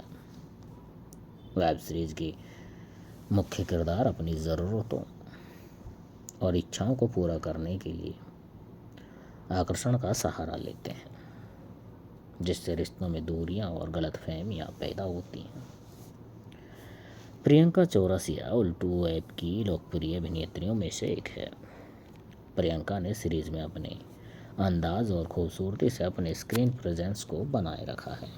वेब सीरीज के मुख्य किरदार अपनी ज़रूरतों और इच्छाओं को पूरा करने के लिए आकर्षण का सहारा लेते हैं, जिससे रिश्तों में दूरियां और गलतफहमियां पैदा होती हैं। प्रियंका चौरसिया उल्टू ऐप की लोकप्रिय अभिनेत्रियों में से एक है। प्रियंका ने सीरीज में अपने अंदाज और खूबसूरती से अपने स्क्रीन प्रेजेंस को बनाए रखा है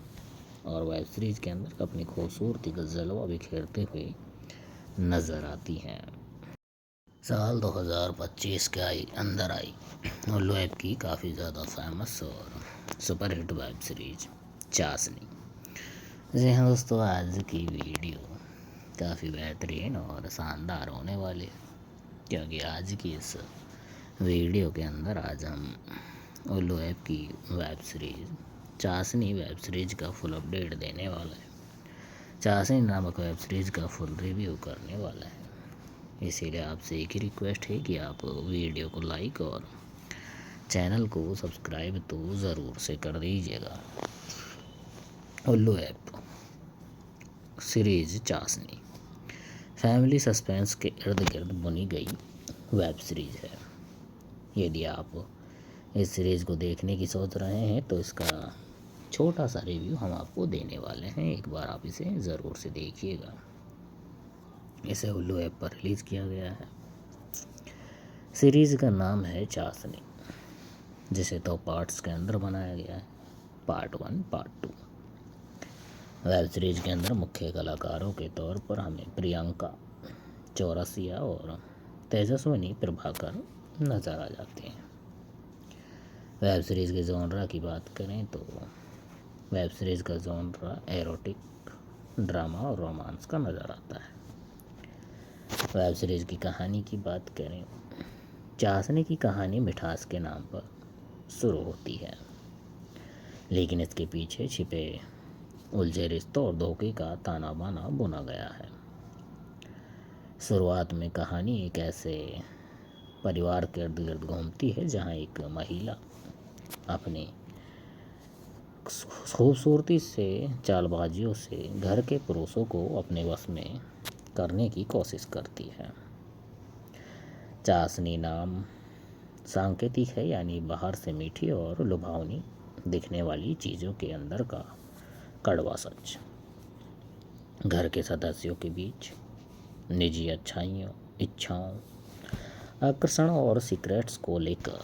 और वेब सीरीज के अंदर अपनी खूबसूरती का जलवा बिखेरते हुए नजर आती हैं। साल 2025 के अंदर आई उल्लू ऐप की काफ़ी ज़्यादा फेमस और सुपरहिट वेब सीरीज चाशनी। जी हाँ दोस्तों, आज की वीडियो काफ़ी बेहतरीन और शानदार होने वाली है, क्योंकि आज की इस वीडियो के अंदर आज हम उल्लू ऐप की वेब सीरीज चाशनी वेब सीरीज का फुल अपडेट देने वाला है। चाशनी नामक वेब सीरीज का फुल रिव्यू करने वाला है। इसीलिए आपसे एक ही रिक्वेस्ट है कि आप वीडियो को लाइक और चैनल को सब्सक्राइब तो ज़रूर से कर दीजिएगा। उल्लू ऐप सीरीज चाशनी फैमिली सस्पेंस के इर्द गिर्द बुनी गई वेब सीरीज है। यदि आप इस सीरीज़ को देखने की सोच रहे हैं तो इसका छोटा सा रिव्यू हम आपको देने वाले हैं। एक बार आप इसे ज़रूर से देखिएगा। इसे उल्लू ऐप पर रिलीज़ किया गया है। सीरीज़ का नाम है चाशनी, जिसे 2 पार्ट्स के अंदर बनाया गया है, पार्ट 1 पार्ट 2। वेब सीरीज के अंदर मुख्य कलाकारों के तौर पर हमें प्रियंका चौरसिया और तेजस्विनी प्रभाकर नज़र आ जाते हैं। वेब सीरीज़ के जॉनरा की बात करें तो वेब सीरीज़ का जॉनरा एरोटिक, ड्रामा और रोमांस का नज़र आता है। वेब सीरीज़ की कहानी की बात करें, चाशनी की कहानी मिठास के नाम पर शुरू होती है, लेकिन इसके पीछे छिपे उलझे रिश्तों और धोखे का ताना बाना बुना गया है। शुरुआत में कहानी एक ऐसे परिवार के इर्द गिर्द घूमती है जहां एक महिला अपनी खूबसूरती से, चालबाजियों से घर के पुरुषों को अपने वश में करने की कोशिश करती है। चाशनी नाम सांकेतिक है, यानी बाहर से मीठी और लुभावनी दिखने वाली चीज़ों के अंदर का कड़वा सच। घर के सदस्यों के बीच निजी अच्छाइयों, इच्छाओं, आकर्षण और सीक्रेट्स को लेकर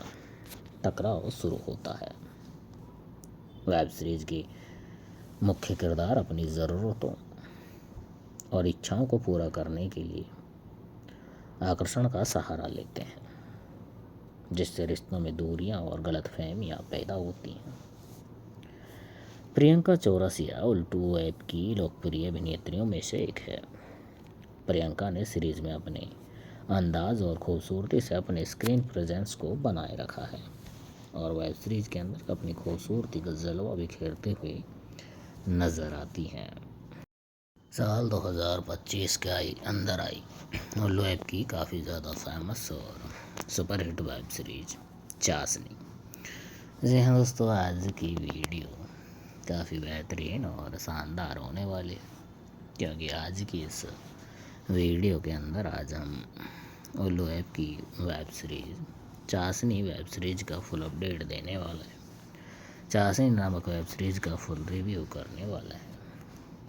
टकराव शुरू होता है। वेब सीरीज के मुख्य किरदार अपनी ज़रूरतों और इच्छाओं को पूरा करने के लिए आकर्षण का सहारा लेते हैं, जिससे रिश्तों में दूरियां और गलतफहमियां पैदा होती हैं। प्रियंका चौरसिया उल्लू ऐप की लोकप्रिय अभिनेत्रियों में से एक है। प्रियंका ने सीरीज में अपने अंदाज और खूबसूरती से अपने स्क्रीन प्रेजेंस को बनाए रखा है और वेब सीरीज के अंदर अपनी खूबसूरती का जलवा बिखेरते हुए नज़र आती हैं। साल 2025 के अंदर आई उल्लू ऐप की काफ़ी ज़्यादा फेमस और सुपरहिट वेब सीरीज चाशनी। जी हाँ दोस्तों, आज की वीडियो काफ़ी बेहतरीन और शानदार होने वाली है, क्योंकि आज की इस वीडियो के अंदर आज हम उल्लू ऐप की वेब सीरीज चाशनी वेब सीरीज का फुल अपडेट देने वाला है। चाशनी नामक वेब सीरीज का फुल रिव्यू करने वाला है।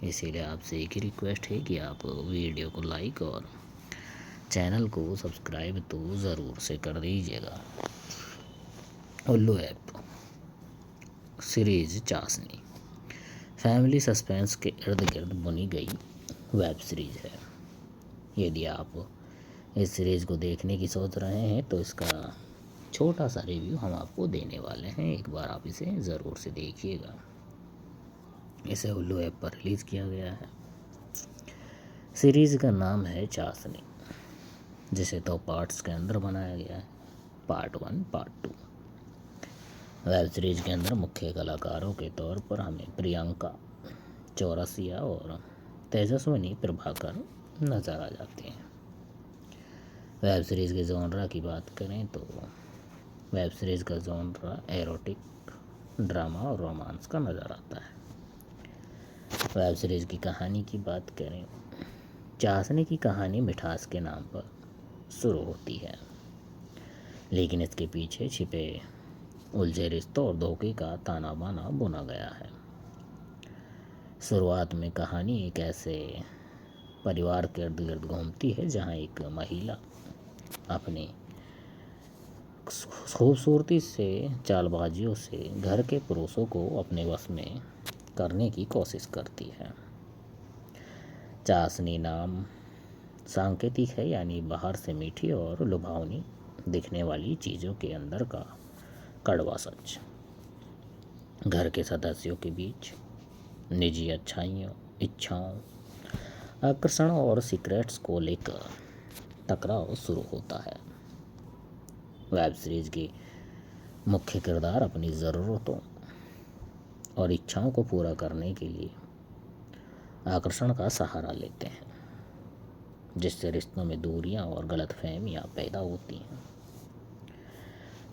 इसीलिए आपसे एक ही रिक्वेस्ट है कि आप वीडियो को लाइक और चैनल को सब्सक्राइब तो ज़रूर से कर दीजिएगा। उल्लू ऐप सीरीज चाशनी फैमिली सस्पेंस के इर्द गिर्द बुनी गई वेब सीरीज है। यदि आप इस सीरीज़ को देखने की सोच रहे हैं तो इसका छोटा सा रिव्यू हम आपको देने वाले हैं। एक बार आप इसे ज़रूर से देखिएगा। इसे उल्लू ऐप पर रिलीज़ किया गया है। सीरीज़ का नाम है चाशनी, जिसे 2 पार्ट्स के अंदर बनाया गया है, पार्ट 1 पार्ट 2। वेब सीरीज के अंदर मुख्य कलाकारों के तौर पर हमें प्रियंका चौरसिया और तेजस्विनी प्रभाकर नज़र आ जाते हैं। वेब सीरीज़ के जॉनरा की बात करें तो वेब सीरीज़ का जॉनरा एरोटिक, ड्रामा और रोमांस का नज़र आता है। वेब सीरीज़ की कहानी की बात करें, चाशनी की कहानी मिठास के नाम पर शुरू होती है, लेकिन इसके पीछे छिपे उलझे रिश्तों और धोखे का ताना बाना बुना गया है। शुरुआत में कहानी एक ऐसे परिवार के इर्द गिर्द घूमती है जहां एक महिला अपनी खूबसूरती से, चालबाजियों से घर के पुरुषों को अपने वश में करने की कोशिश करती है। चाशनी नाम सांकेतिक है, यानी बाहर से मीठी और लुभावनी दिखने वाली चीज़ों के अंदर का कड़वा सच। घर के सदस्यों के बीच निजी अच्छाइयों, इच्छाओं, आकर्षण और सीक्रेट्स को लेकर टकराव शुरू होता है। वेब सीरीज के मुख्य किरदार अपनी ज़रूरतों और इच्छाओं को पूरा करने के लिए आकर्षण का सहारा लेते हैं, जिससे रिश्तों में दूरियां और गलतफहमियां पैदा होती हैं।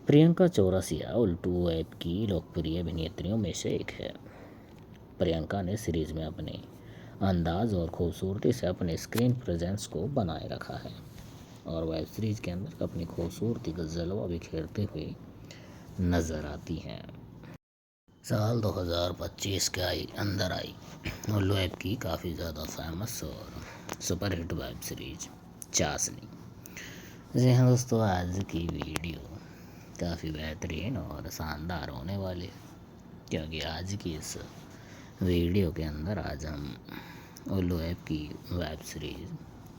प्रियंका चौरसिया उल्लू ऐप की लोकप्रिय अभिनेत्रियों में से एक है। प्रियंका ने सीरीज में अपने अंदाज और खूबसूरती से अपने स्क्रीन प्रेजेंस को बनाए रखा है और वेब सीरीज के अंदर अपनी खूबसूरती का जलवा बिखेरते हुए नज़र आती हैं। साल 2025 के अंदर आई उल्लू ऐप की काफ़ी ज़्यादा फेमस और सुपरहिट वेब सीरीज चाशनी। जी हाँ दोस्तों, आज की वीडियो काफ़ी बेहतरीन और शानदार होने वाली है, क्योंकि आज की इस वीडियो के अंदर आज हम उल्लू ऐप की वेब सीरीज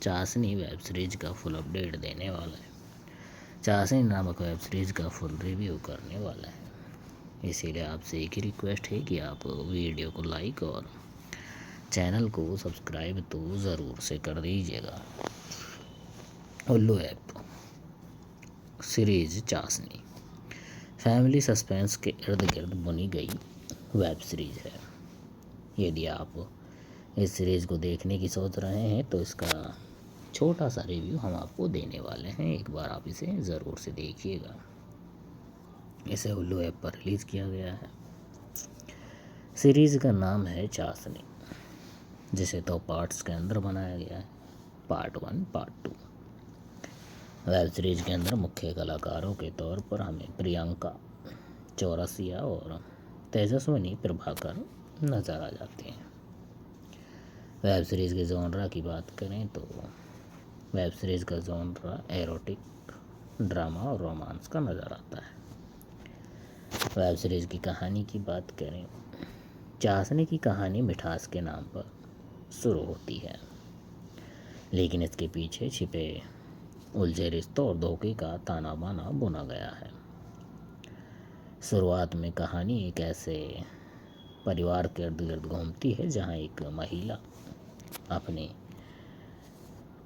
चाशनी वेब सीरीज का फुल अपडेट देने वाला है। चाशनी नामक वेब सीरीज का फुल रिव्यू करने वाला है। इसीलिए आपसे एक ही रिक्वेस्ट है कि आप वीडियो को लाइक और चैनल को सब्सक्राइब तो ज़रूर से कर दीजिएगा। उल्लू ऐप सीरीज चाशनी फैमिली सस्पेंस के इर्द गिर्द बुनी गई वेब सीरीज है। यदि आप इस सीरीज़ को देखने की सोच रहे हैं तो इसका छोटा सा रिव्यू हम आपको देने वाले हैं। एक बार आप इसे ज़रूर से देखिएगा। इसे उल्लू ऐप पर रिलीज़ किया गया है। सीरीज़ का नाम है चाशनी, जिसे 2 पार्ट्स के अंदर बनाया गया है, पार्ट 1 पार्ट 2। वेब सीरीज के अंदर मुख्य कलाकारों के तौर पर हमें प्रियंका चौरसिया और तेजस्विनी प्रभाकर नज़र आ जाते हैं। वेब सीरीज़ के जॉनरा की बात करें तो वेब सीरीज़ का जॉनरा एरोटिक, ड्रामा और रोमांस का नज़र आता है। वेब सीरीज़ की कहानी की बात करें, चाशनी की कहानी मिठास के नाम पर शुरू होती है, लेकिन इसके पीछे छिपे उलझे रिश्तों और धोखे का ताना बाना बुना गया है। शुरुआत में कहानी एक ऐसे परिवार के इर्द गिर्द घूमती है जहां एक महिला अपनी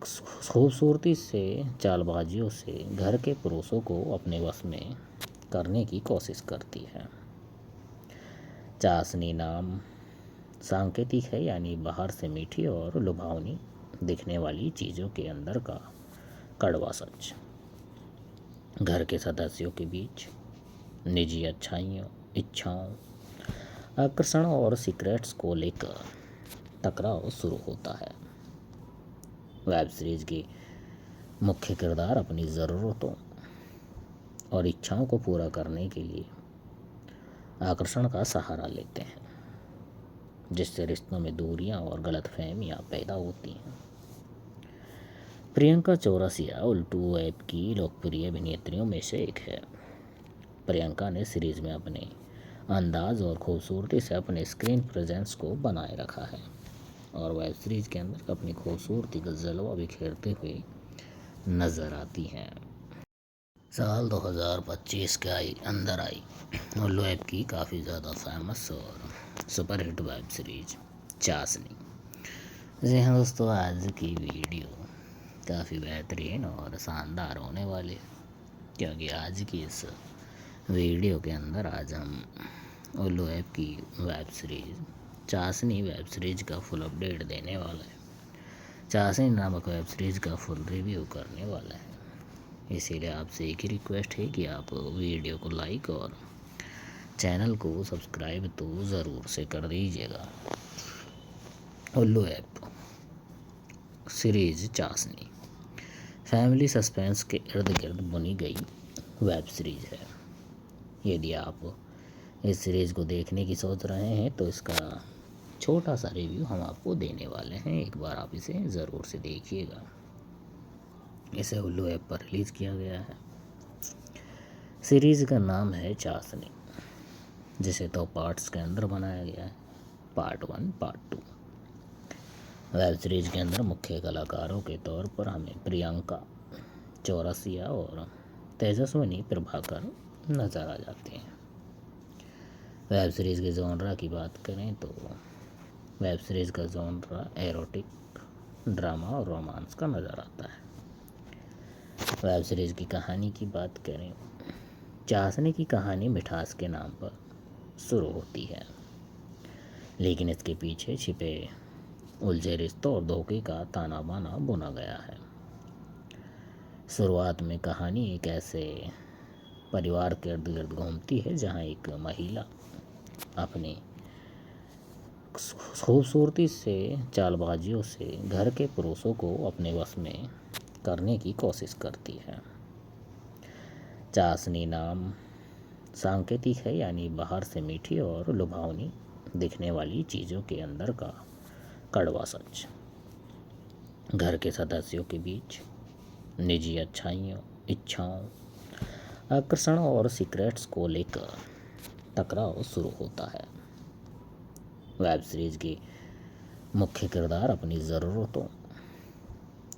खूबसूरती से, चालबाजियों से घर के पुरुषों को अपने वश में करने की कोशिश करती है। चाशनी नाम सांकेतिक है, यानी बाहर से मीठी और लुभावनी दिखने वाली चीज़ों के अंदर का कड़वा सच। घर के सदस्यों के बीच निजी इच्छाओं, आकर्षण और सीक्रेट्स को लेकर टकराव शुरू होता है। वेब सीरीज के मुख्य किरदार अपनी ज़रूरतों और इच्छाओं को पूरा करने के लिए आकर्षण का सहारा लेते हैं, जिससे रिश्तों में दूरियां और गलतफहमियां पैदा होती हैं। प्रियंका चौरसिया उल्लू ऐप की लोकप्रिय अभिनेत्रियों में से एक है। प्रियंका ने सीरीज में अपने अंदाज और खूबसूरती से अपने स्क्रीन प्रेजेंस को बनाए रखा है और वेब सीरीज के अंदर अपनी खूबसूरती का जलवा बिखेरते हुए नज़र आती हैं। साल 2025 के अंदर आई उल्लू ऐप की काफ़ी ज़्यादा फेमस और सुपरहिट वेब सीरीज चाशनी। जी हाँ दोस्तों, आज की वीडियो काफ़ी बेहतरीन और शानदार होने वाली है, क्योंकि आज की इस वीडियो के अंदर आज हम उल्लू ऐप की वेब सीरीज चाशनी वेब सीरीज का फुल अपडेट देने वाला है। चाशनी नामक वेब सीरीज का फुल रिव्यू करने वाला है। इसीलिए आपसे एक ही रिक्वेस्ट है कि आप वीडियो को लाइक और चैनल को सब्सक्राइब तो ज़रूर से कर दीजिएगा। उल्लू ऐप सीरीज चाशनी फैमिली सस्पेंस के इर्द गिर्द बुनी गई वेब सीरीज है। यदि आप इस सीरीज़ को देखने की सोच रहे हैं तो इसका छोटा सा रिव्यू हम आपको देने वाले हैं। एक बार आप इसे ज़रूर से देखिएगा। इसे उल्लू ऐप पर रिलीज़ किया गया है। सीरीज़ का नाम है चाशनी, जिसे 2 पार्ट्स के अंदर बनाया गया है, पार्ट 1 पार्ट 2। वेब सीरीज के अंदर मुख्य कलाकारों के तौर पर हमें प्रियंका चौरसिया और तेजस्विनी प्रभाकर नज़र आ जाते हैं। वेब सीरीज़ के जॉनरा की बात करें तो वेब सीरीज़ का जॉनरा एरोटिक, ड्रामा और रोमांस का नज़र आता है। वेब सीरीज़ की कहानी की बात करें, चाशनी की कहानी मिठास के नाम पर शुरू होती है, लेकिन इसके पीछे छिपे उलझे रिश्तों और धोखे का ताना बाना बुना गया है। शुरुआत में कहानी एक ऐसे परिवार के इर्द गिर्द घूमती है जहां एक महिला अपनी खूबसूरती से चालबाजियों से घर के पुरुषों को अपने वश में करने की कोशिश करती है। चाशनी नाम सांकेतिक है, यानी बाहर से मीठी और लुभावनी दिखने वाली चीज़ों के अंदर का कड़वा सच। घर के सदस्यों के बीच निजी अच्छाइयों, इच्छाओं, आकर्षणों और सीक्रेट्स को लेकर टकराव शुरू होता है। वेब सीरीज के मुख्य किरदार अपनी ज़रूरतों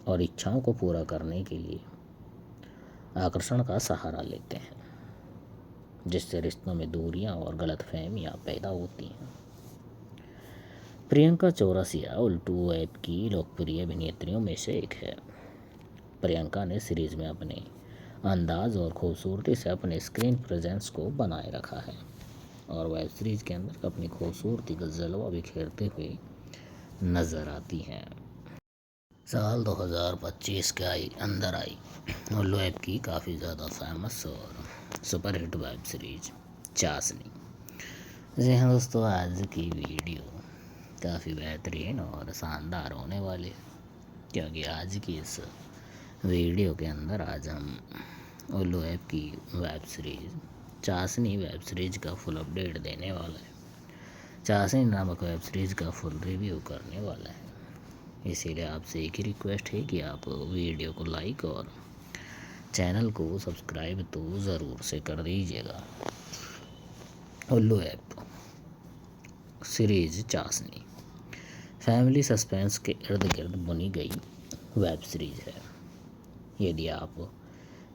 और इच्छाओं को पूरा करने के लिए आकर्षण का सहारा लेते हैं, जिससे रिश्तों में दूरियां और गलतफहमियां पैदा होती हैं। प्रियंका चौरसिया उल्टू ऐप की लोकप्रिय अभिनेत्रियों में से एक है। प्रियंका ने सीरीज में अपने अंदाज और खूबसूरती से अपने स्क्रीन प्रेजेंस को बनाए रखा है और वेब सीरीज के अंदर अपनी खूबसूरती का जलवा बिखेरते हुए नजर आती हैं। साल 2025 के अंदर आई उल्लू ऐप की काफ़ी ज़्यादा फेमस और सुपरहिट वेब सीरीज चाशनी। जी हाँ दोस्तों, आज की वीडियो काफ़ी बेहतरीन और शानदार होने वाली है, क्योंकि आज की इस वीडियो के अंदर आज हम उल्लू ऐप की वेब सीरीज चाशनी वेब सीरीज का फुल अपडेट देने वाला है। चाशनी नामक वेब सीरीज का फुल रिव्यू करने वाला है। इसीलिए आपसे एक ही रिक्वेस्ट है कि आप वीडियो को लाइक और चैनल को सब्सक्राइब तो ज़रूर से कर दीजिएगा। उल्लू ऐप सीरीज चाशनी फैमिली सस्पेंस के इर्द गिर्द बुनी गई वेब सीरीज है। यदि आप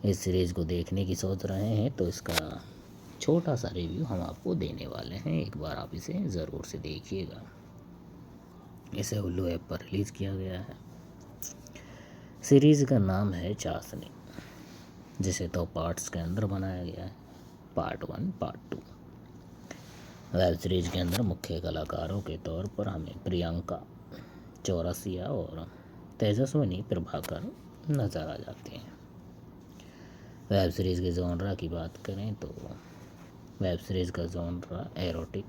इस सीरीज़ को देखने की सोच रहे हैं तो इसका छोटा सा रिव्यू हम आपको देने वाले हैं। एक बार आप इसे ज़रूर से देखिएगा। इसे उल्लू ऐप पर रिलीज़ किया गया है। सीरीज़ का नाम है चाशनी, जिसे 2 पार्ट्स के अंदर बनाया गया है, पार्ट 1 पार्ट 2। वेब सीरीज के अंदर मुख्य कलाकारों के तौर पर हमें प्रियंका चौरसिया और तेजस्विनी प्रभाकर नज़र आ जाते हैं। वेब सीरीज़ के जॉनरा की बात करें तो वेब सीरीज़ का जॉनरा एरोटिक,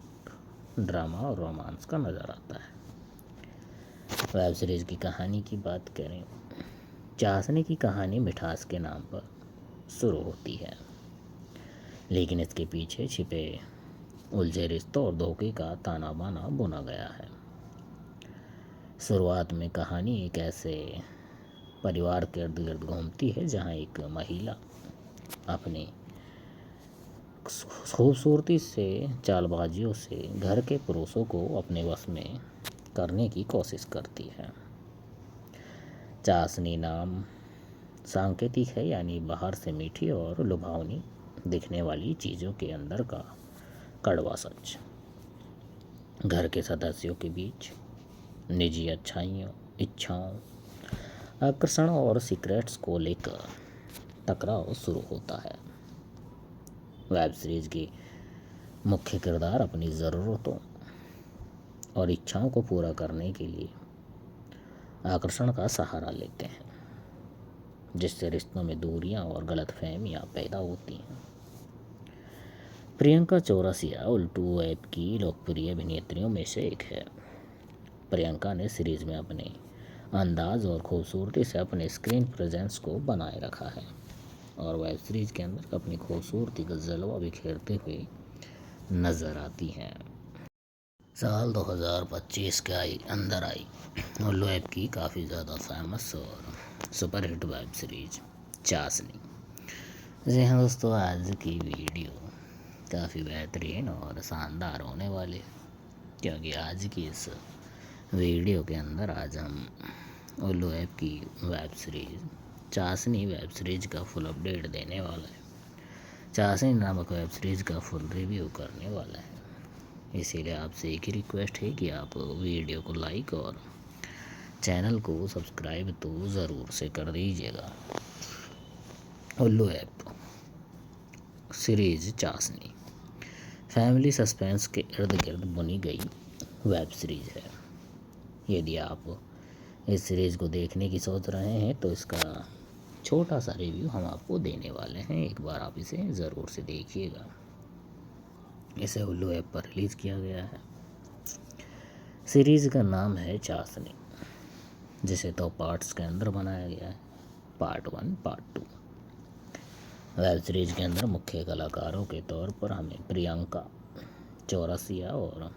ड्रामा और रोमांस का नज़र आता है। वेब सीरीज़ की कहानी की बात करें, चाशनी की कहानी मिठास के नाम पर शुरू होती है, लेकिन इसके पीछे छिपे उलझे रिश्तों और धोखे का ताना बाना बुना गया है। शुरुआत में कहानी एक ऐसे परिवार के इर्द गिर्द घूमती है जहां एक महिला अपनी खूबसूरती से चालबाजियों से घर के पुरुषों को अपने वश में करने की कोशिश करती है। चाशनी नाम सांकेतिक है, यानी बाहर से मीठी और लुभावनी दिखने वाली चीज़ों के अंदर का कड़वा सच। घर के सदस्यों के बीच निजी अच्छाइयों, इच्छाओं, आकर्षणों और सीक्रेट्स को लेकर टकराव शुरू होता है। वेब सीरीज के मुख्य किरदार अपनी ज़रूरतों और इच्छाओं को पूरा करने के लिए आकर्षण का सहारा लेते हैं, जिससे रिश्तों में दूरियां और गलतफहमियां पैदा होती हैं। प्रियंका चौरसिया उल्टू ऐप की लोकप्रिय अभिनेत्रियों में से एक है। प्रियंका ने सीरीज में अपने अंदाज और खूबसूरती से अपने स्क्रीन प्रेजेंस को बनाए रखा है और वेब सीरीज के अंदर अपनी खूबसूरती का जलवा बिखेरते हुए नजर आती हैं। साल 2025 के अंदर आई उल्लू ऐप की काफ़ी ज़्यादा फेमस और सुपरहिट वेब सीरीज चाशनी। जी हाँ दोस्तों, आज की वीडियो काफ़ी बेहतरीन और शानदार होने वाली है, क्योंकि आज की इस वीडियो के अंदर आज हम उल्लू ऐप की वेब सीरीज चाशनी वेब सीरीज का फुल अपडेट देने वाला है। चाशनी नामक वेब सीरीज का फुल रिव्यू करने वाला है। इसीलिए आपसे एक ही रिक्वेस्ट है कि आप वीडियो को लाइक और चैनल को सब्सक्राइब तो ज़रूर से कर दीजिएगा। उल्लू ऐप सीरीज चाशनी फैमिली सस्पेंस के इर्द गिर्द बुनी गई वेब सीरीज है। यदि आप इस सीरीज़ को देखने की सोच रहे हैं तो इसका छोटा सा रिव्यू हम आपको देने वाले हैं। एक बार आप इसे ज़रूर से देखिएगा। इसे उल्लू ऐप पर रिलीज़ किया गया है। सीरीज़ का नाम है चाशनी, जिसे दो पार्ट्स के अंदर बनाया गया है, पार्ट 1 पार्ट 2। वेब सीरीज के अंदर मुख्य कलाकारों के तौर पर हमें प्रियंका चौरसिया और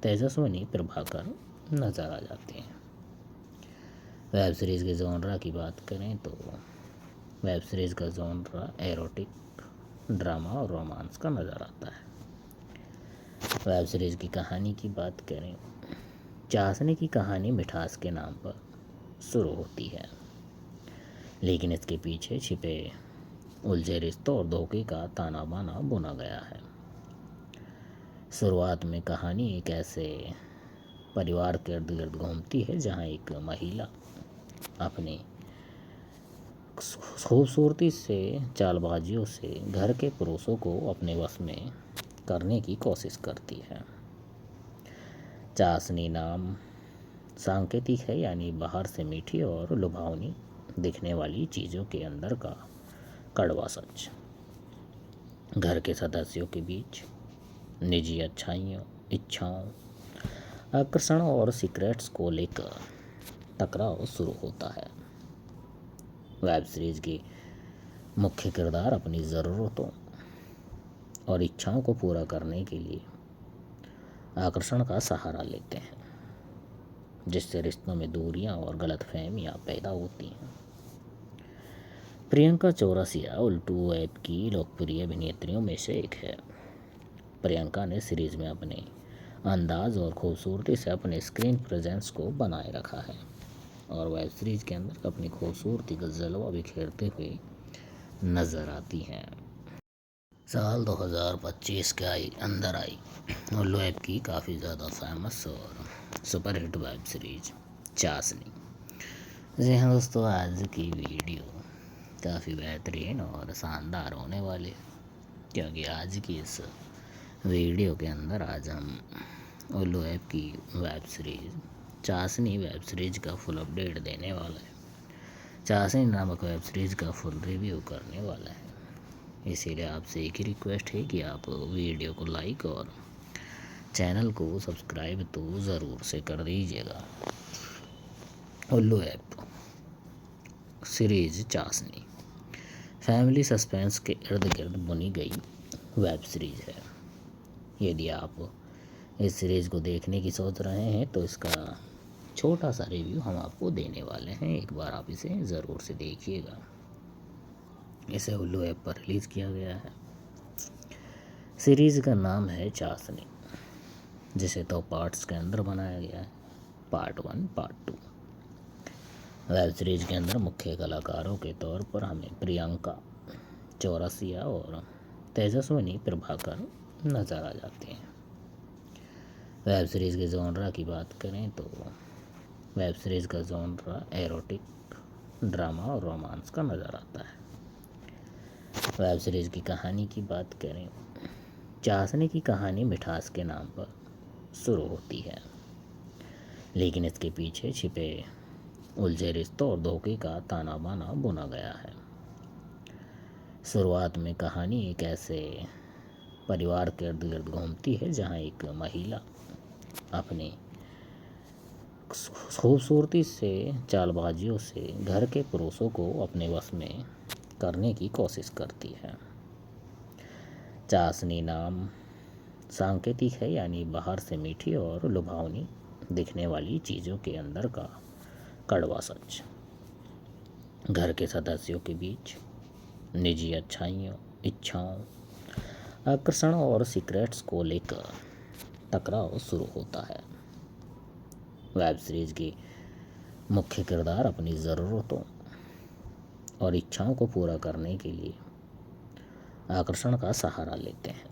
तेजस्विनी प्रभाकर नज़र आ जाते हैं। वेब सीरीज़ के जॉनरा की बात करें तो वेब सीरीज़ का जॉनरा एरोटिक, ड्रामा और रोमांस का नज़र आता है। वेब सीरीज़ की कहानी की बात करें, चाशनी की कहानी मिठास के नाम पर शुरू होती है, लेकिन इसके पीछे छिपे उलझे रिश्तों और धोखे का ताना बाना बुना गया है। शुरुआत में कहानी एक ऐसे परिवार के इर्द गिर्द घूमती है जहां एक महिला अपनी खूबसूरती से, चालबाजियों से घर के पुरुषों को अपने वश में करने की कोशिश करती है। चाशनी नाम सांकेतिक है, यानी बाहर से मीठी और लुभावनी दिखने वाली चीज़ों के अंदर का कड़वा सच। घर के सदस्यों के बीच निजी अच्छाइयों, इच्छाओं, आकर्षण और सीक्रेट्स को लेकर टकराव शुरू होता है। वेब सीरीज के मुख्य किरदार अपनी ज़रूरतों और इच्छाओं को पूरा करने के लिए आकर्षण का सहारा लेते हैं, जिससे रिश्तों में दूरियां और गलतफहमियां पैदा होती हैं। प्रियंका चौरसिया उल्टू ऐप की लोकप्रिय अभिनेत्रियों में से एक है। प्रियंका ने सीरीज में अपने अंदाज और खूबसूरती से अपने स्क्रीन प्रेजेंस को बनाए रखा है और वेब सीरीज के अंदर अपनी खूबसूरती का जलवा बिखेरते हुए नज़र आती हैं। साल 2025 के अंदर आई उल्लू ऐप की काफ़ी ज़्यादा फेमस और सुपरहिट वेब सीरीज चाशनी। जी हाँ दोस्तों, आज की वीडियो काफ़ी बेहतरीन और शानदार होने वाली, क्योंकि आज की इस वीडियो के अंदर आज हम उल्लू ऐप की वेब सीरीज चाशनी वेब सीरीज का फुल अपडेट देने वाला है। चाशनी नामक वेब सीरीज का फुल रिव्यू करने वाला है। इसीलिए आपसे एक ही रिक्वेस्ट है कि आप वीडियो को लाइक और चैनल को सब्सक्राइब तो ज़रूर से कर दीजिएगा। उल्लू ऐप सीरीज चाशनी फैमिली सस्पेंस के इर्द गिर्द बुनी गई वेब सीरीज है। यदि आप इस सीरीज़ को देखने की सोच रहे हैं तो इसका छोटा सा रिव्यू हम आपको देने वाले हैं। एक बार आप इसे ज़रूर से देखिएगा। इसे उल्लू ऐप पर रिलीज़ किया गया है। सीरीज़ का नाम है चाशनी, जिसे दो पार्ट्स के अंदर बनाया गया है, पार्ट 1 पार्ट 2। वेब सीरीज के अंदर मुख्य कलाकारों के तौर पर हमें प्रियंका चौरसिया और तेजस्विनी प्रभाकर नज़र आ जाते हैं। वेब सीरीज़ के जॉनरा की बात करें तो वेब सीरीज़ का जॉनरा एरोटिक, ड्रामा और रोमांस का नज़र आता है। वेब सीरीज़ की कहानी की बात करें, चाशनी की कहानी मिठास के नाम पर शुरू होती है, लेकिन इसके पीछे छिपे उलझे रिश्तों और धोखे का ताना बाना बुना गया है। शुरुआत में कहानी एक ऐसे परिवार के इर्द गिर्द घूमती है जहां एक महिला अपनी खूबसूरती से, चालबाजियों से घर के पुरुषों को अपने वश में करने की कोशिश करती है। चाशनी नाम सांकेतिक है, यानी बाहर से मीठी और लुभावनी दिखने वाली चीज़ों के अंदर का कड़वा सच। घर के सदस्यों के बीच निजी अच्छाइयों, इच्छाओं, आकर्षण और सीक्रेट्स को लेकर टकराव शुरू होता है। वेब सीरीज के मुख्य किरदार अपनी ज़रूरतों और इच्छाओं को पूरा करने के लिए आकर्षण का सहारा लेते हैं,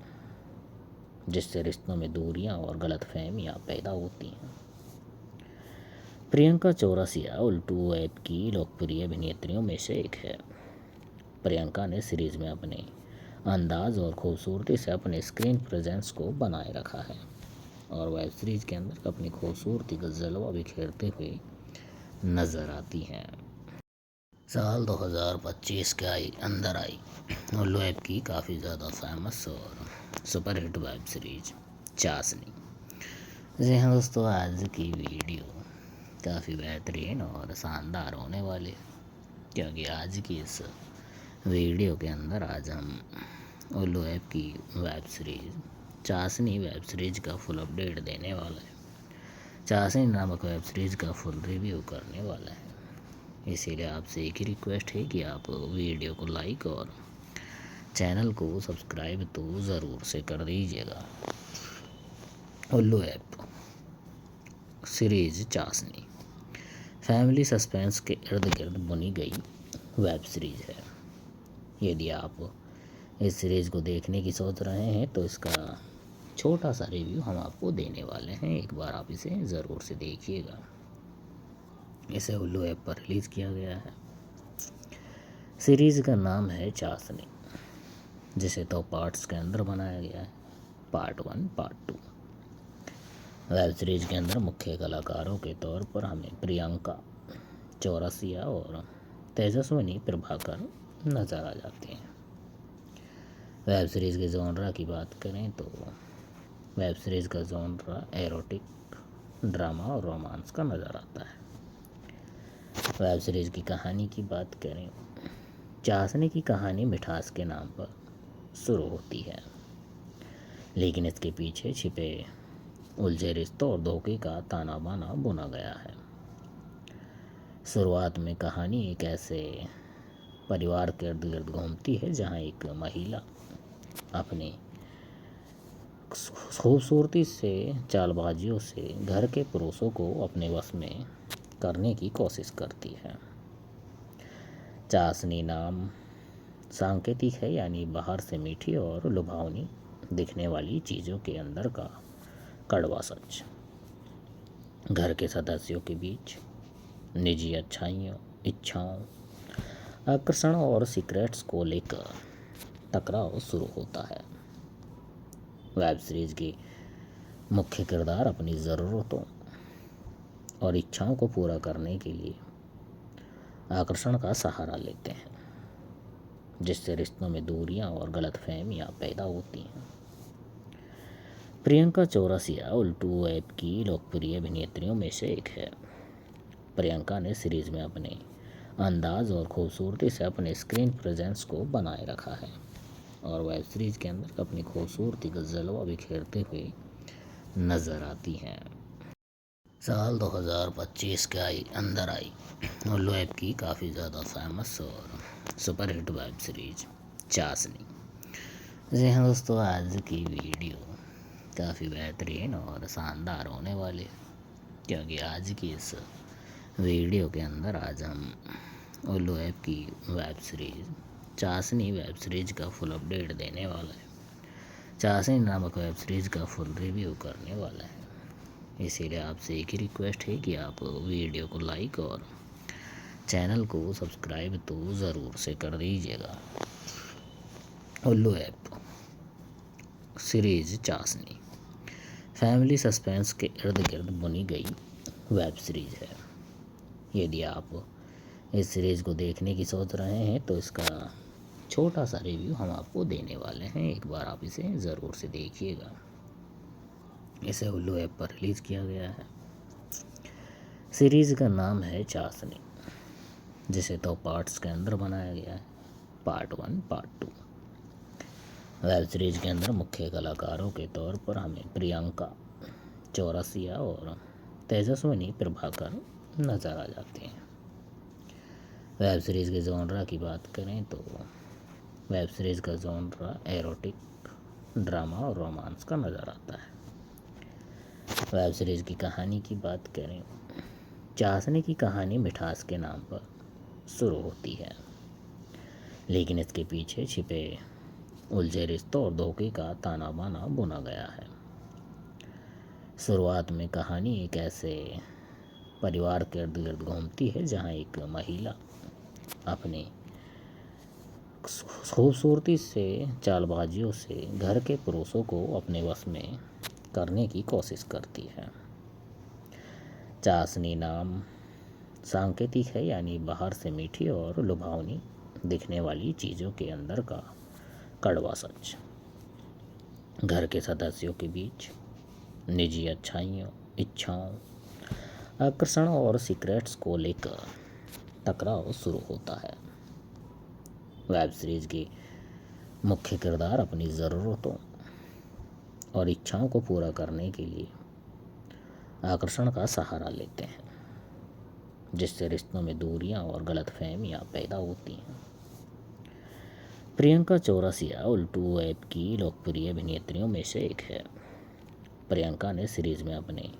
जिससे रिश्तों में दूरियां और गलतफहमियां पैदा होती हैं। प्रियंका चौरसिया उल्टू ऐप की लोकप्रिय अभिनेत्रियों में से एक है। प्रियंका ने सीरीज में अपने अंदाज और खूबसूरती से अपने स्क्रीन प्रेजेंस को बनाए रखा है और वेब सीरीज के अंदर अपनी खूबसूरती का जलवा बिखेरते हुए नज़र आती हैं। साल 2025 के अंदर आई उल्लू ऐप की काफ़ी ज़्यादा फेमस और सुपरहिट वेब सीरीज चाशनी। जी हाँ दोस्तों, आज की वीडियो काफ़ी बेहतरीन और शानदार होने वाली है, क्योंकि आज की इस वीडियो के अंदर आज हम उल्लू ऐप की वेब सीरीज़ चाशनी वेब सीरीज़ का फुल अपडेट देने वाला है। चाशनी नामक वेब सीरीज़ का फुल रिव्यू करने वाला है। इसीलिए आपसे एक ही रिक्वेस्ट है कि आप वीडियो को लाइक और चैनल को सब्सक्राइब तो ज़रूर से कर दीजिएगा। उल्लू ऐप सीरीज़ चाशनी फैमिली सस्पेंस के इर्द गिर्द बुनी गई वेब सीरीज़ है। यदि आप इस सीरीज़ को देखने की सोच रहे हैं तो इसका छोटा सा रिव्यू हम आपको देने वाले हैं। एक बार आप इसे ज़रूर से देखिएगा। इसे उल्लू ऐप पर रिलीज़ किया गया है। सीरीज़ का नाम है चाशनी, जिसे दो पार्ट्स के अंदर बनाया गया है, पार्ट 1 पार्ट 2। वेब सीरीज़ के अंदर मुख्य कलाकारों के तौर पर हमें प्रियंका चौरसिया और तेजस्विनी प्रभाकर नज़र आ जाते हैं। वेब सीरीज़ के जॉनरा की बात करें तो वेब सीरीज़ का जॉनरा एरोटिक, ड्रामा और रोमांस का नज़र आता है। वेब सीरीज़ की कहानी की बात करें, चाशनी की कहानी मिठास के नाम पर शुरू होती है, लेकिन इसके पीछे छिपे उलझे रिश्तों और धोखे का ताना बाना बुना गया है। शुरुआत में कहानी एक ऐसे परिवार के इर्द गिर्द घूमती है जहां एक महिला अपनी खूबसूरती से, चालबाजियों से घर के पुरुषों को अपने वश में करने की कोशिश करती है। चाशनी नाम सांकेतिक है, यानी बाहर से मीठी और लुभावनी दिखने वाली चीज़ों के अंदर का कड़वा सच। घर के सदस्यों के बीच निजी इच्छाओं, आकर्षण और सीक्रेट्स को लेकर टकराव शुरू होता है। वेब सीरीज के मुख्य किरदार अपनी ज़रूरतों और इच्छाओं को पूरा करने के लिए आकर्षण का सहारा लेते हैं, जिससे रिश्तों में दूरियां और गलतफहमियां पैदा होती हैं। प्रियंका चौरसिया उल्लू ऐप की लोकप्रिय अभिनेत्रियों में से एक है। प्रियंका ने सीरीज में अपने अंदाज और खूबसूरती से अपने स्क्रीन प्रेजेंस को बनाए रखा है और वेब सीरीज के अंदर अपनी खूबसूरती का जलवा बिखेरते हुए नज़र आती हैं। साल 2025 के अंदर आई उल्लू ऐप की काफ़ी ज़्यादा फेमस और सुपरहिट वेब सीरीज चाशनी। जी हाँ दोस्तों, आज की वीडियो काफ़ी बेहतरीन और शानदार होने वाली है, क्योंकि आज की इस वीडियो के अंदर आज हम उल्लू ऐप की वेब सीरीज़ चाशनी वेब सीरीज़ का फुल अपडेट देने वाला है। चाशनी नामक वेब सीरीज़ का फुल रिव्यू करने वाला है। इसीलिए आपसे एक ही रिक्वेस्ट है कि आप वीडियो को लाइक और चैनल को सब्सक्राइब तो ज़रूर से कर दीजिएगा। उल्लू ऐप सीरीज़ चाशनी फैमिली सस्पेंस के इर्द गिर्द बुनी गई वेब सीरीज़ है। यदि आप इस सीरीज़ को देखने की सोच रहे हैं तो इसका छोटा सा रिव्यू हम आपको देने वाले हैं। एक बार आप इसे ज़रूर से देखिएगा। इसे उल्लू ऐप पर रिलीज़ किया गया है। सीरीज़ का नाम है चाशनी, जिसे दो पार्ट्स के अंदर बनाया गया है, पार्ट 1 पार्ट 2। वेब सीरीज के अंदर मुख्य कलाकारों के तौर पर हमें प्रियंका चौरसिया और तेजस्विनी प्रभाकर नज़र आ जाते हैं। वेब सीरीज़ के जॉनरा की बात करें तो वेब सीरीज़ का जॉनरा एरोटिक, ड्रामा और रोमांस का नज़र आता है। वेब सीरीज़ की कहानी की बात करें, चाशनी की कहानी मिठास के नाम पर शुरू होती है, लेकिन इसके पीछे छिपे उलझे रिश्तों और धोखे का ताना बाना बुना गया है। शुरुआत में कहानी एक ऐसे परिवार के इर्द गिर्द घूमती है जहां एक महिला अपनी खूबसूरती से, चालबाजियों से घर के पुरुषों को अपने वश में करने की कोशिश करती है। चाशनी नाम सांकेतिक है, यानी बाहर से मीठी और लुभावनी दिखने वाली चीज़ों के अंदर का कड़वा सच। घर के सदस्यों के बीच निजी अच्छाइयों, इच्छाओं, आकर्षण और सीक्रेट्स को लेकर टकराव शुरू होता है। वेब सीरीज के मुख्य किरदार अपनी ज़रूरतों और इच्छाओं को पूरा करने के लिए आकर्षण का सहारा लेते हैं, जिससे रिश्तों में दूरियां और गलतफहमियां पैदा होती हैं। प्रियंका चौरसिया उल्टू ऐप की लोकप्रिय अभिनेत्रियों में से एक है। प्रियंका ने सीरीज में अपने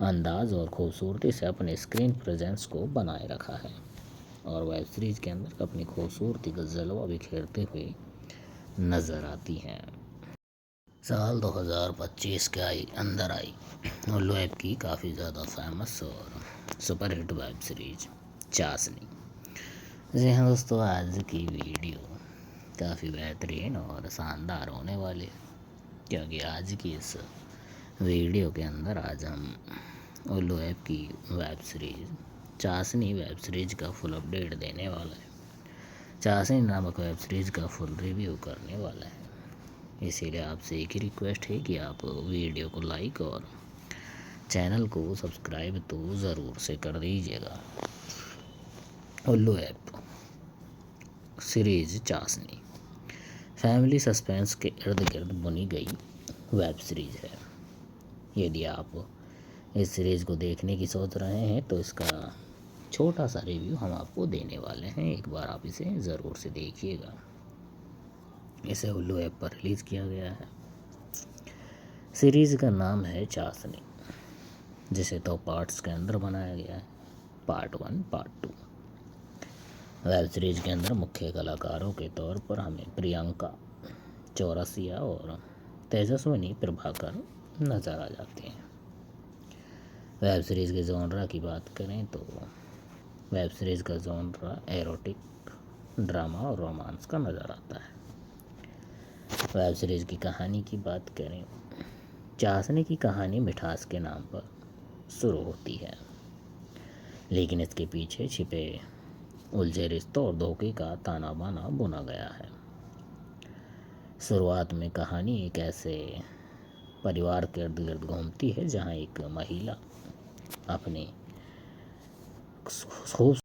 अंदाज और खूबसूरती से अपने स्क्रीन प्रेजेंस को बनाए रखा है और वेब सीरीज के अंदर अपनी खूबसूरती का जलवा बिखेरते हुए नज़र आती हैं। साल 2025 के अंदर आई उल्लू ऐप की काफ़ी ज़्यादा फेमस और सुपरहिट वेब सीरीज चाशनी। जी हाँ दोस्तों, आज की वीडियो काफ़ी बेहतरीन और शानदार होने वाली है, क्योंकि आज की इस वीडियो के अंदर आज हम उल्लू ऐप की वेब सीरीज चाशनी वेब सीरीज का फुल अपडेट देने वाला है। चाशनी नामक वेब सीरीज का फुल रिव्यू करने वाला है। इसीलिए आपसे एक ही रिक्वेस्ट है कि आप वीडियो को लाइक और चैनल को सब्सक्राइब तो ज़रूर से कर दीजिएगा। उल्लू ऐप सीरीज चाशनी फैमिली सस्पेंस के इर्द गिर्द बुनी गई वेब सीरीज है। यदि आप इस सीरीज़ को देखने की सोच रहे हैं तो इसका छोटा सा रिव्यू हम आपको देने वाले हैं। एक बार आप इसे ज़रूर से देखिएगा। इसे उल्लू ऐप पर रिलीज़ किया गया है। सीरीज़ का नाम है चाशनी, जिसे 2 पार्ट्स के अंदर बनाया गया है, पार्ट 1 पार्ट 2। वेब सीरीज़ के अंदर मुख्य कलाकारों के तौर पर हमें प्रियंका चौरसिया और तेजस्विनी प्रभाकर नज़र आ जाते हैं। वेब सीरीज़ के जॉनरा की बात करें तो वेब सीरीज़ का जॉनरा एरोटिक, ड्रामा और रोमांस का नज़र आता है। वेब सीरीज़ की कहानी की बात करें, चाशनी की कहानी मिठास के नाम पर शुरू होती है, लेकिन इसके पीछे छिपे उलझे रिश्तों और धोखे का ताना बाना बुना गया है। शुरुआत में कहानी एक ऐसे परिवार के इर्द गिर्द घूमती है जहाँ एक महिला अपने खूब